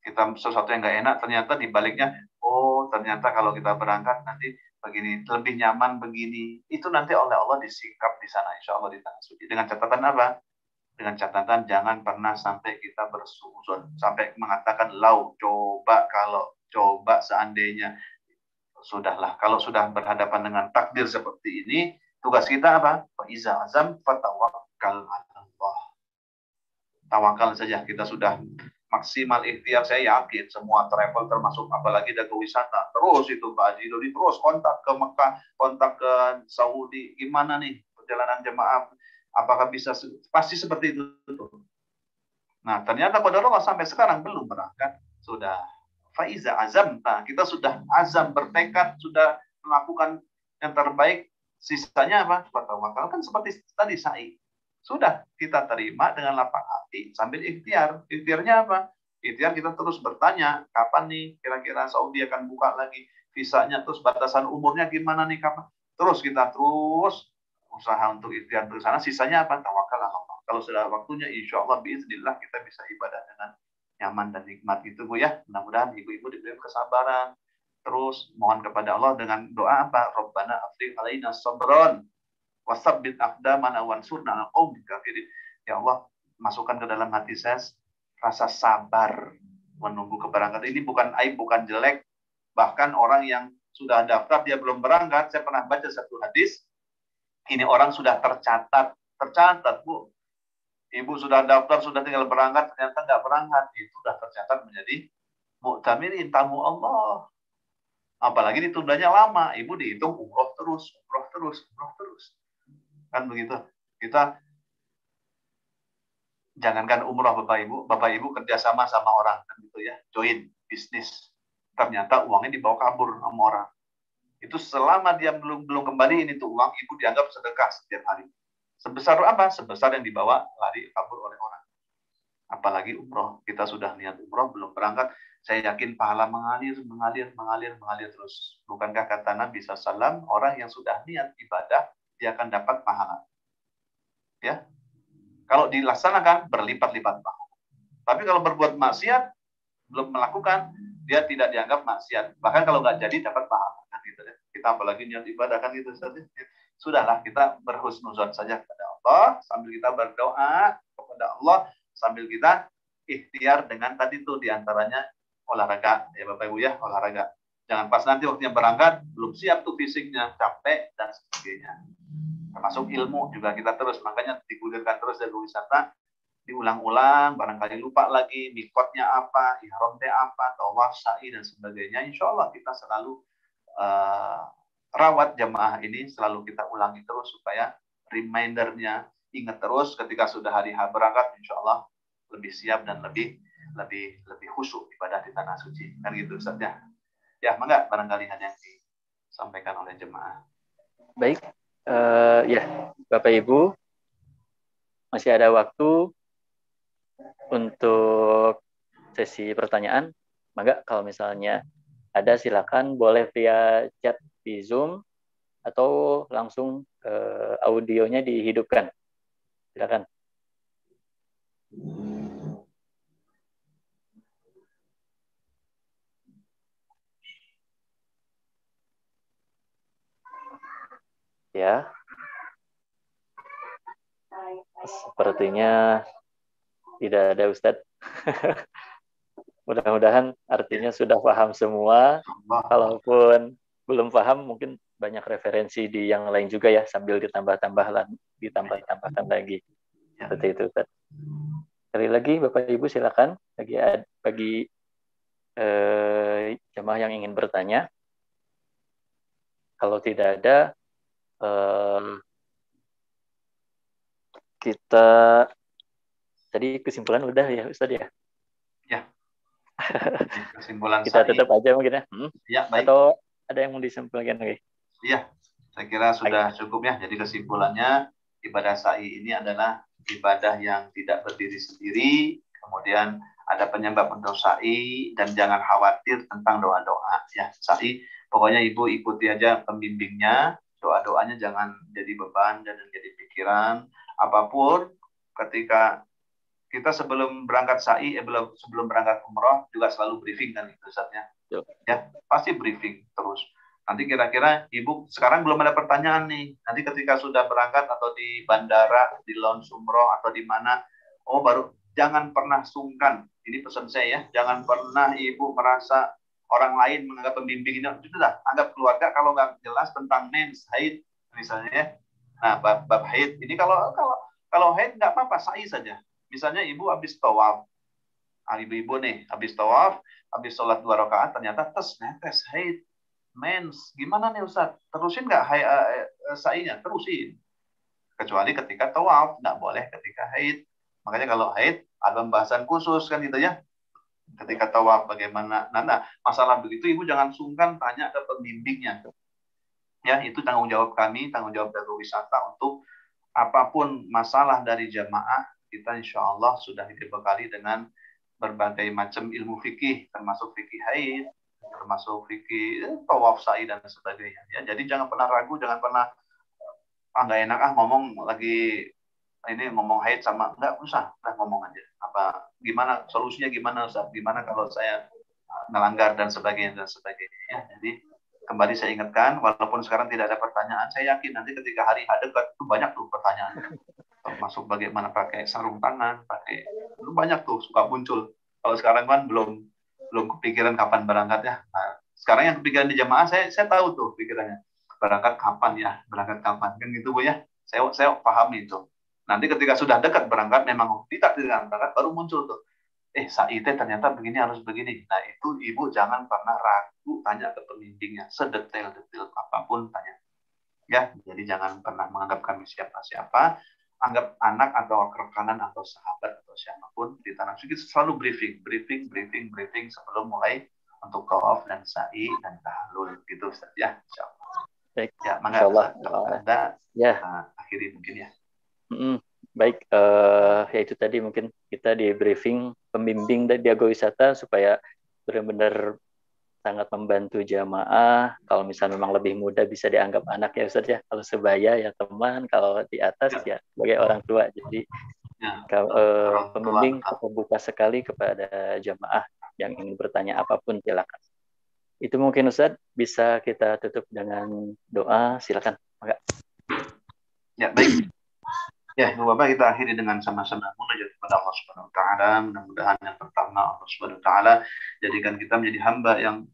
kita sesuatu yang nggak enak, ternyata di baliknya ternyata kalau kita berangkat nanti begini, lebih nyaman begini, itu nanti oleh Allah disingkap di sana insya Allah di tanah suci. Dengan catatan apa? Dengan catatan jangan pernah sampai kita bersuuzon, sampai mengatakan coba seandainya. Sudahlah, kalau sudah berhadapan dengan takdir seperti ini, tugas kita apa? Fa iza azam fatawakkal 'ala Allah. Tawakal saja, kita sudah maksimal ikhtiar. Saya yakin semua travel termasuk apalagi dagang wisata terus itu Pak Haji Dodi terus kontak ke Mekah, kontak ke Saudi, gimana nih perjalanan jemaah, apakah bisa, pasti seperti itu. Nah, ternyata qadarullah sampai sekarang belum berangkat. Sudah faiza azam, kita sudah azam, bertekad, sudah melakukan yang terbaik. Sisanya apa? Tawakal, kan seperti tadi sa'i. Sudah kita terima dengan lapang hati sambil ikhtiar. Ikhtiarnya apa? Ikhtiar kita terus bertanya, kapan nih kira-kira Saudi akan buka lagi visanya, terus batasan umurnya gimana nih, kapan? Terus kita usaha untuk ikhtiar bersana, sisanya apa? Tawakal Allah. Kalau sudah waktunya, insya Allah biiznillah kita bisa ibadah dengan nyaman dan nikmat itu Bu ya. Mudah-mudahan ibu-ibu diberi kesabaran. Terus mohon kepada Allah dengan doa apa? Rabbana afrigh alaina sabron wasabbit aqdamana wansurna 'alal qaumil kafirin. Ya Allah, masukkan ke dalam hati saya rasa sabar menunggu keberangkatan. Ini bukan aib, bukan jelek. Bahkan orang yang sudah daftar dia belum berangkat, saya pernah baca satu hadis. Ini orang sudah tercatat Bu. Ibu sudah daftar, sudah tinggal berangkat, ternyata nggak berangkat. Itu sudah tercatat menjadi mu'tamirin, tamu Allah. Apalagi ditundanya lama, ibu dihitung umroh terus. Kan begitu. Kita jangankan umroh Bapak Ibu kerjasama sama orang kan gitu ya, join bisnis. Ternyata uangnya dibawa kabur sama orang. Itu selama dia belum kembali, ini tuh uang ibu dianggap sedekah setiap hari. Sebesar apa? Sebesar yang dibawa lari kabur oleh orang. Apalagi umroh. Kita sudah niat umroh, belum berangkat. Saya yakin pahala mengalir terus. Bukankah kata Nabi SAW, orang yang sudah niat ibadah, dia akan dapat pahala. Ya. Kalau dilaksanakan, berlipat-lipat pahala. Tapi kalau berbuat maksiat, belum melakukan, dia tidak dianggap maksiat. Bahkan kalau nggak jadi, dapat pahala. Gitu ya. Kita apalagi niat ibadah kan gitu saja. Sudahlah, kita berhusnuzon saja kepada Allah sambil kita berdoa kepada Allah sambil kita ikhtiar dengan tadi tuh diantaranya olahraga ya Bapak Ibu ya, olahraga. Jangan pas nanti waktunya berangkat belum siap tuh fisiknya, capek dan sebagainya. Termasuk ilmu juga kita terus, makanya digulirkan terus dari wisata, diulang-ulang, barangkali lupa lagi mikotnya apa, ihramnya apa, tawaf, sa'i dan sebagainya. Insya Allah kita selalu rawat jamaah ini, selalu kita ulangi terus supaya remindernya ingat terus ketika sudah hari H berangkat, insya Allah lebih siap dan lebih khusyuk ibadah di tanah suci. Kan gitu Ustaz ya. Ya, mangga barangkali hanya yang disampaikan oleh jemaah. Baik, ya Bapak Ibu, masih ada waktu untuk sesi pertanyaan. Mangga kalau misalnya ada silakan, boleh via chat di Zoom atau langsung audionya dihidupkan. Silakan. Ya. Sepertinya tidak ada Ustadz. Mudah-mudahan artinya sudah paham semua. Kalaupun belum paham, mungkin banyak referensi di yang lain juga ya, sambil ditambahkan lagi. Seperti itu, Ustaz. Sekali lagi, Bapak Ibu silakan bagi jemaah yang ingin bertanya. Kalau tidak ada, kita tadi kesimpulan udah ya, Ustaz ya? Ya. Kesimpulan kita tutup aja mungkin ya. Ya, baik. Atau ada yang mau disampaikan lagi? Iya, saya kira sudah cukup ya. Jadi kesimpulannya, ibadah sa'i ini adalah ibadah yang tidak berdiri sendiri, kemudian ada penyebab untuk sa'i, dan jangan khawatir tentang doa-doa ya. Sa'i, pokoknya ibu ikuti aja pembimbingnya, doa-doanya jangan jadi beban dan jadi pikiran. Apapun, ketika kita sebelum berangkat sa'i, sebelum berangkat umroh juga selalu briefing kan itu Ustaznya. Ya, pasti briefing terus. Nanti kira-kira ibu sekarang belum ada pertanyaan nih. Nanti ketika sudah berangkat atau di bandara, di lounge umroh atau di mana, baru jangan pernah sungkan. Ini pesan saya ya, jangan pernah ibu merasa orang lain menganggap pembimbing ini sudah anggap keluarga kalau nggak jelas tentang mens, haid misalnya ya. Nah, bab haid ini kalau haid nggak apa-apa, sa'i saja. Misalnya ibu habis tawaf, ibu-ibu nih habis tawaf, habis sholat 2 rakaat ternyata netes haid, mens, gimana nih Ustaz? Terusin nggak sa'inya? Terusin. Kecuali ketika tawaf, nggak boleh ketika haid. Makanya kalau haid ada pembahasan khusus kan gitu ya. Ketika tawaf bagaimana? Nah, masalah begitu ibu jangan sungkan tanya ke pembimbingnya. Ya, itu tanggung jawab kami, tanggung jawab Darul Wisata untuk apapun masalah dari jamaah, kita insya Allah sudah dibekali dengan berbagai macam ilmu fikih, termasuk fikih haid, termasuk fikih tawaf sa'i dan sebagainya. Ya, jadi jangan pernah ragu, jangan pernah nggak enak ngomong lagi ini ngomong haid sama nggak usah, ngomong aja. Gimana solusinya, gimana Ustaz? Gimana kalau saya melanggar dan sebagainya. Ya, jadi kembali saya ingatkan, walaupun sekarang tidak ada pertanyaan, saya yakin nanti ketika hari dekat itu banyak tuh pertanyaan. Termasuk bagaimana pakai sarung tangan, banyak tuh suka muncul. Kalau sekarang kan belum kepikiran kapan berangkat ya. Nah, sekarang yang kepikiran di jamaah saya tahu tuh pikirannya. Berangkat kapan kan gitu Bu ya. Saya paham itu. Nanti ketika sudah dekat berangkat memang tidak berangkat baru muncul tuh. Sa'i ternyata begini, harus begini. Nah, itu ibu jangan pernah ragu tanya ke pembimbingnya, sedetail-detail apapun tanya. Ya, jadi jangan pernah menganggap kami siapa-siapa, anggap anak atau rekanan atau sahabat atau siapapun di tanah suci. Selalu briefing sebelum mulai untuk tawaf dan sa'i dan tahallul gitu Ustaz ya, insyaallah. Baik. Ya, insyaallah. Kalau ada ya akhiri mungkin ya. Baik, ya itu tadi mungkin kita di briefing pembimbing dari Dago Wisata supaya benar-benar sangat membantu jamaah. Kalau misalnya memang lebih muda bisa dianggap anak ya Ustaz ya. Kalau sebaya ya teman, kalau di atas ya sebagai orang tua. Jadi pembimbing terbuka sekali kepada jamaah yang ingin bertanya apapun silakan. Itu mungkin Ustaz bisa kita tutup dengan doa, silakan. Ya, baik. Ya, Bapak, kita akhiri dengan sama-sama munajat kepada Allah Subhanahu wa taala. Mudah-mudahan yang pertama Allah Subhanahu wa taala jadikan kita menjadi hamba yang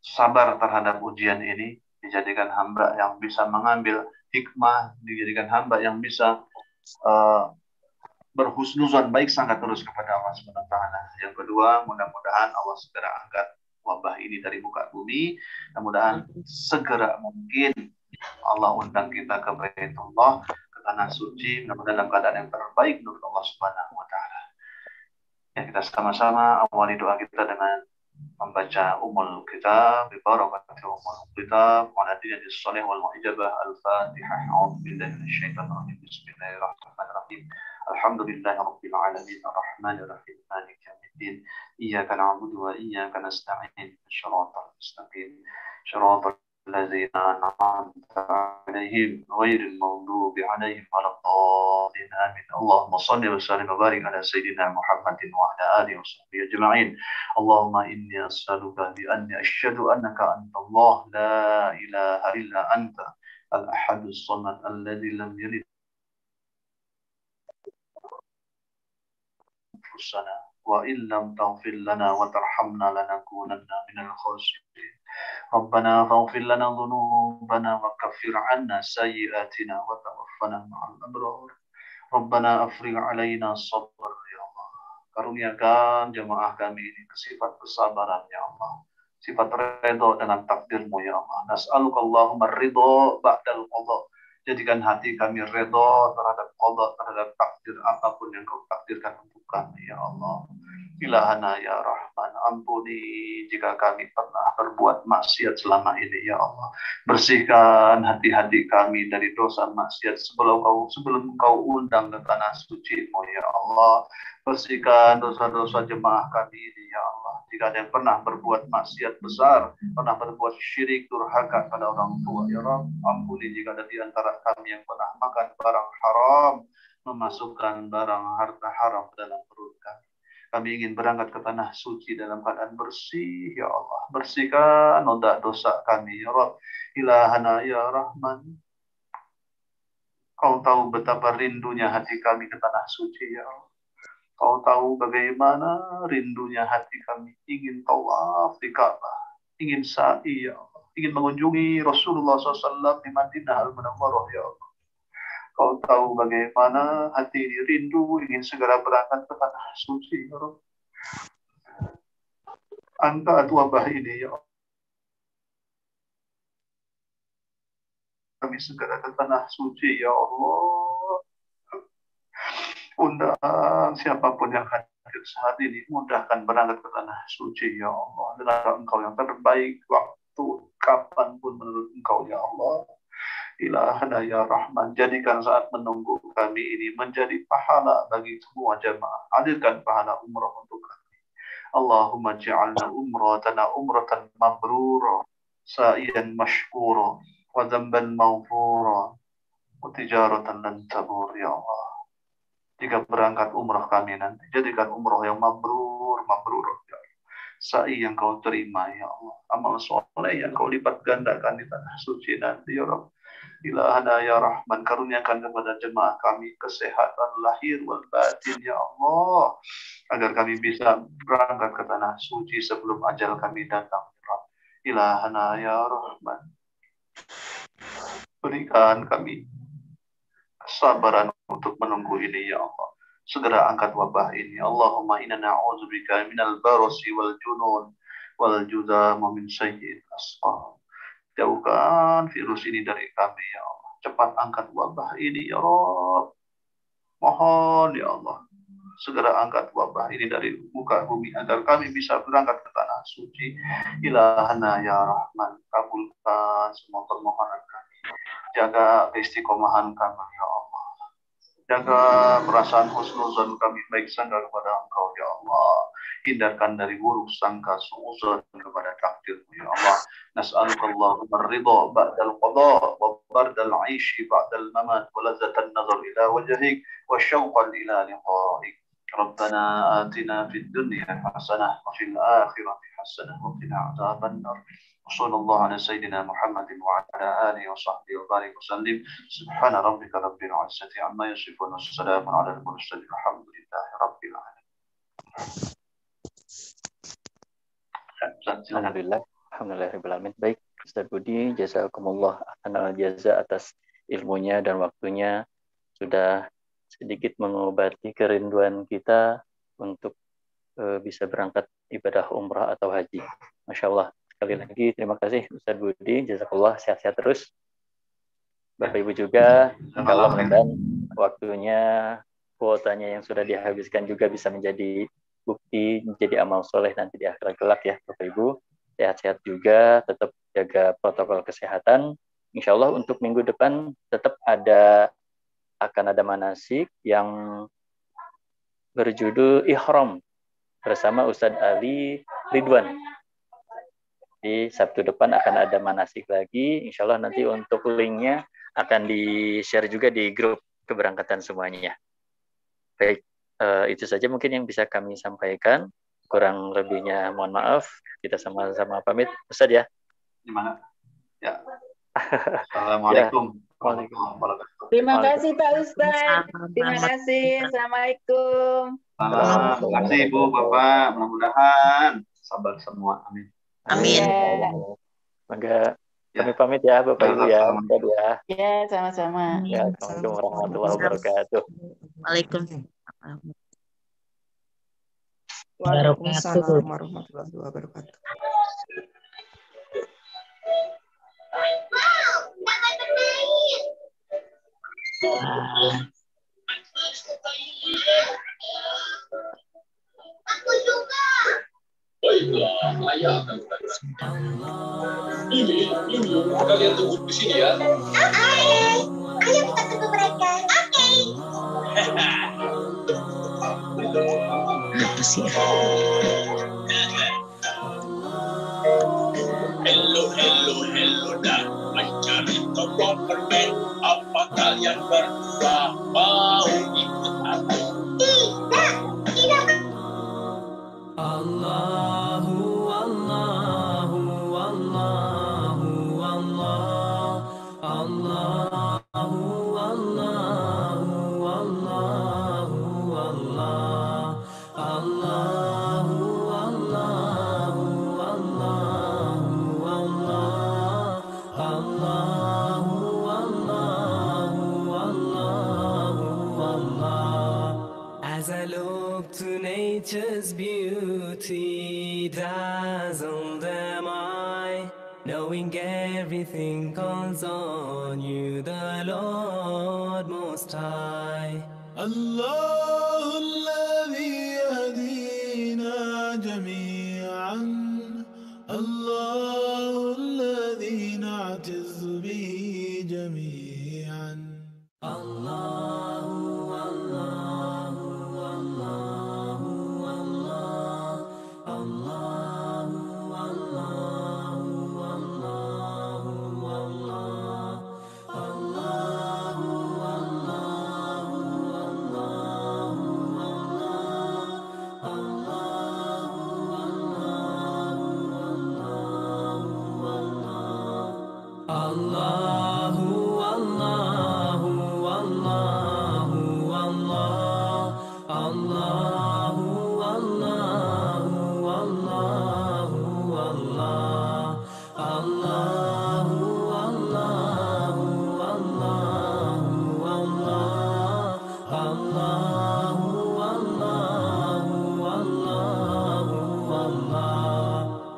sabar terhadap ujian ini, dijadikan hamba yang bisa mengambil hikmah, dijadikan hamba yang bisa berhusnuzon baik sangat terus kepada Allah Subhanahu wa taala. Yang kedua, mudah-mudahan Allah segera angkat wabah ini dari muka bumi. Mudah-mudahan segera mungkin Allah undang kita ke Baitullah, tanah suci, mudah-mudahan dalam keadaan yang terbaik menurut Allah Subhanahu wa taala. Ya, kita sama-sama awali doa kita dengan membaca Ummul Kitab, bi barakati Ummul Kitab, wa nadiyati shalih wal mu'ijabah al-Fatihah. A'udzu billahi minasyaitonir rajim. Bismillahirrahmanirrahim. Alhamdulillahirabbil alamin, arrahmanir rahim, maliki yaumiddin. Iyyaka na'budu wa iyyaka nasta'in. Shiratal mustaqim. Shiratal الذين أنعمت عليهم غير المغضوب عليهم ولا الضالين آمين. اللهم صل وسلم وبارك على سيدنا محمد وعلى آله وصحبه أجمعين. اللهم إني أسألك بأني أشهد أنك أنت الله لا إله إلا أنت الأحد الصمد الذي لم يلد أنفسنا وإن لم تغفر لنا وترحمنا لنكونن من الخاسرين. ربنا فاغفر لنا ذنوبنا وكفر عنا سيئاتنا وتوفنا مع الأبرار. ربنا أفرغ علينا صبر ya Allah. Karuniakan jemaah kami ini sifat kesabaran ya Allah. Sifat redha dengan takdir-Mu ya Allah. Nas'aluka Allahumma ridho ba'dal qadha. Jadikan hati kami redha terhadap qadha, terhadap takdir apapun yang Kau takdirkan untuk kami ya Allah. Ilahana ya Rahman, ampuni jika kami pernah berbuat maksiat selama ini ya Allah. Bersihkan hati-hati kami dari dosa maksiat sebelum Kau undang ke tanah suci-Mu ya Allah. Bersihkan dosa-dosa jemaah kami ini ya Allah. Jika ada yang pernah berbuat maksiat besar, pernah berbuat syirik, durhaka pada orang tua ya Rabb, ampuni jika ada di antara kami yang pernah makan barang haram, memasukkan barang harta haram dalam perut kami. Kami ingin berangkat ke tanah suci dalam keadaan bersih ya Allah. Bersihkan noda dosa kami ya Rabb. Ilahana ya Rahman. Kau tahu betapa rindunya hati kami ke tanah suci ya Allah. Kau tahu bagaimana rindunya hati kami ingin tawaf di Ka'bah, ingin sa'i ya Allah, ingin mengunjungi Rasulullah SAW di Madinah Al-Munawwarah ya Allah. Kau tahu bagaimana hati ini rindu ingin segera berangkat ke tanah suci ya Allah. Angkat wabah ini ya Allah. Kami segera ke tanah suci ya Allah. Undang siapapun yang hadir saat ini, mudahkan berangkat ke tanah suci ya Allah. Dengan Engkau yang terbaik, waktu kapanpun menurut Engkau ya Allah. Ilahana ya Rahman, jadikan saat menunggu kami ini menjadi pahala bagi semua jamaah. Hadirkan pahala umrah untuk kami. Allahumma ja'alna umratana umratan mabrura, sa'iyan mashkura, wa dhanban maghfura, wa tijaratan lan tabur ya Allah. Jika berangkat umrah kami nanti, jadikan umrah yang mabrur ya Allah. Sa'i yang Kau terima ya Allah. Amal soleh yang Kau lipat gandakan di tanah suci nanti ya Rabb. Ilahana ya Rahman, karuniakan kepada jemaah kami kesehatan lahir wal batin ya Allah, agar kami bisa berangkat ke tanah suci sebelum ajal kami datang ya Rabb. Ilahana ya Rahman, berikan kami kesabaran untuk menunggu ini ya Allah. Segera angkat wabah ini. Allahumma inna na'udzubika minal barasi wal junun wal judam min sayyi'il asqam. Jauhkan virus ini dari kami ya Allah. Cepat angkat wabah ini ya Rabb. Mohon ya Allah, segera angkat wabah ini dari muka bumi agar kami bisa berangkat ke tanah suci. Ilahana ya Rahman, kabulkan semua permohonan kami. Jaga istiqomahan kami ya Allah. Jaga perasaan husnuzan kami baik sangka kepada Engkau ya Allah. Hindarkan dari buruk sangka suuzon kepada takdir-Mu ya Allah. Nas'aluka Allahumma ridha ba'dal qadha wa bardal 'aishi ba'dal mamat wa ladzatan nazar ila wajhik wa syauqan ila liqa'ik. Rabbana atina fid dunya hasanah wa fil akhirati hasanah wa qina adzaban nar. Wassallallahu ala sayyidina Muhammadin wa ala alihi wa sahbihi wa barik wa sallim. Subhana rabbika rabbil 'izzati amma yasifun wa salamun ala al-mursalin walhamdulillahi rabbil alamin. Alhamdulillah. Baik, Ustaz Budi, jazakumullah ahsanal jaza atas ilmunya dan waktunya, sudah sedikit mengobati kerinduan kita untuk bisa berangkat ibadah umrah atau haji. Masya Allah. Sekali lagi terima kasih Ustaz Budi, jazakallah, sehat-sehat terus. Bapak Ibu juga, kalau mudah-mudahan waktunya, kuotanya yang sudah dihabiskan juga bisa menjadi bukti, menjadi amal soleh nanti di akhirat kelak ya Bapak Ibu. Sehat-sehat juga, tetap jaga protokol kesehatan. Insya Allah untuk minggu depan tetap akan ada manasik yang berjudul Ihram bersama Ustadz Ali Ridwan. Di Sabtu depan akan ada manasik lagi. Insya Allah nanti untuk linknya akan di-share juga di grup keberangkatan semuanya. Baik, itu saja mungkin yang bisa kami sampaikan. Kurang lebihnya mohon maaf. Kita sama-sama pamit. Ustaz ya. Gimana? Ya. Assalamualaikum. Terima kasih Pak Ustadz. Terima kasih. Assalamualaikum. Terima kasih Ibu, Bapak. Mudah-mudahan sabar semua. Amin. Amin. Semoga kami pamit ya Bapak Ibu ya. Ya, sama-sama. Ya, Assalamualaikum warahmatullahi wabarakatuh. Waalaikumsalam. Waalaikumsalam warahmatullahi wabarakatuh. Aku juga. Baiklah, ayah akan ini kalian tunggu di sini ya. Ayo kita tunggu mereka. Apa sih? Hello dan mencari tokoh permen. Apa kalian berdua mau ikut aku? Tidak. Allahu Allahu Allahu Allah Allahu Allahu Allahu Allah Allahu Allahu Allahu Allah Allahu Allahu Allah. As I look to nature's beauty, dazzled am I, knowing everything calls on you, the Lord Most High. الله الذي يهدينا جميعا الله الذي نعتز به جميعا الله الله الله الله الله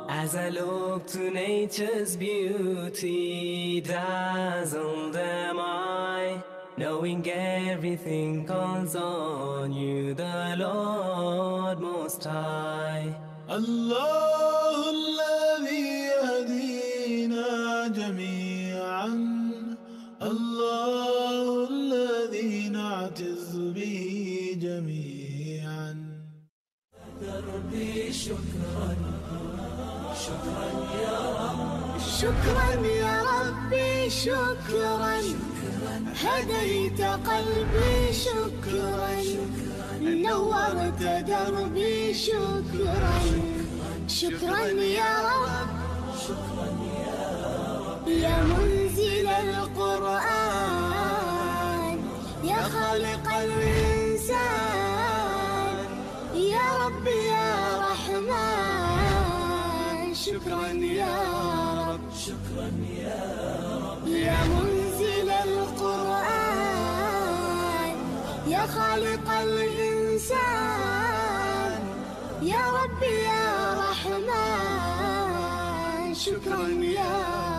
As I look to nature's beauty, dazzled am I, knowing everything calls on you, the Lord Most High. الله الذي يهدينا جميعا الله الذي نعتز به جميعا دربي شكرا شكرا يا رب شكرا يا ربي شكرا هديت قلبي شكرا نورت دربي شكرا شكرا يا رب يا منزل القرآن يا خالق الإنسان يا رب يا رحمن شكرا يا رب شكرا يا رب يا منزل القرآن يا خالق الإنسان يا رب يا رحمن شكرا يا رب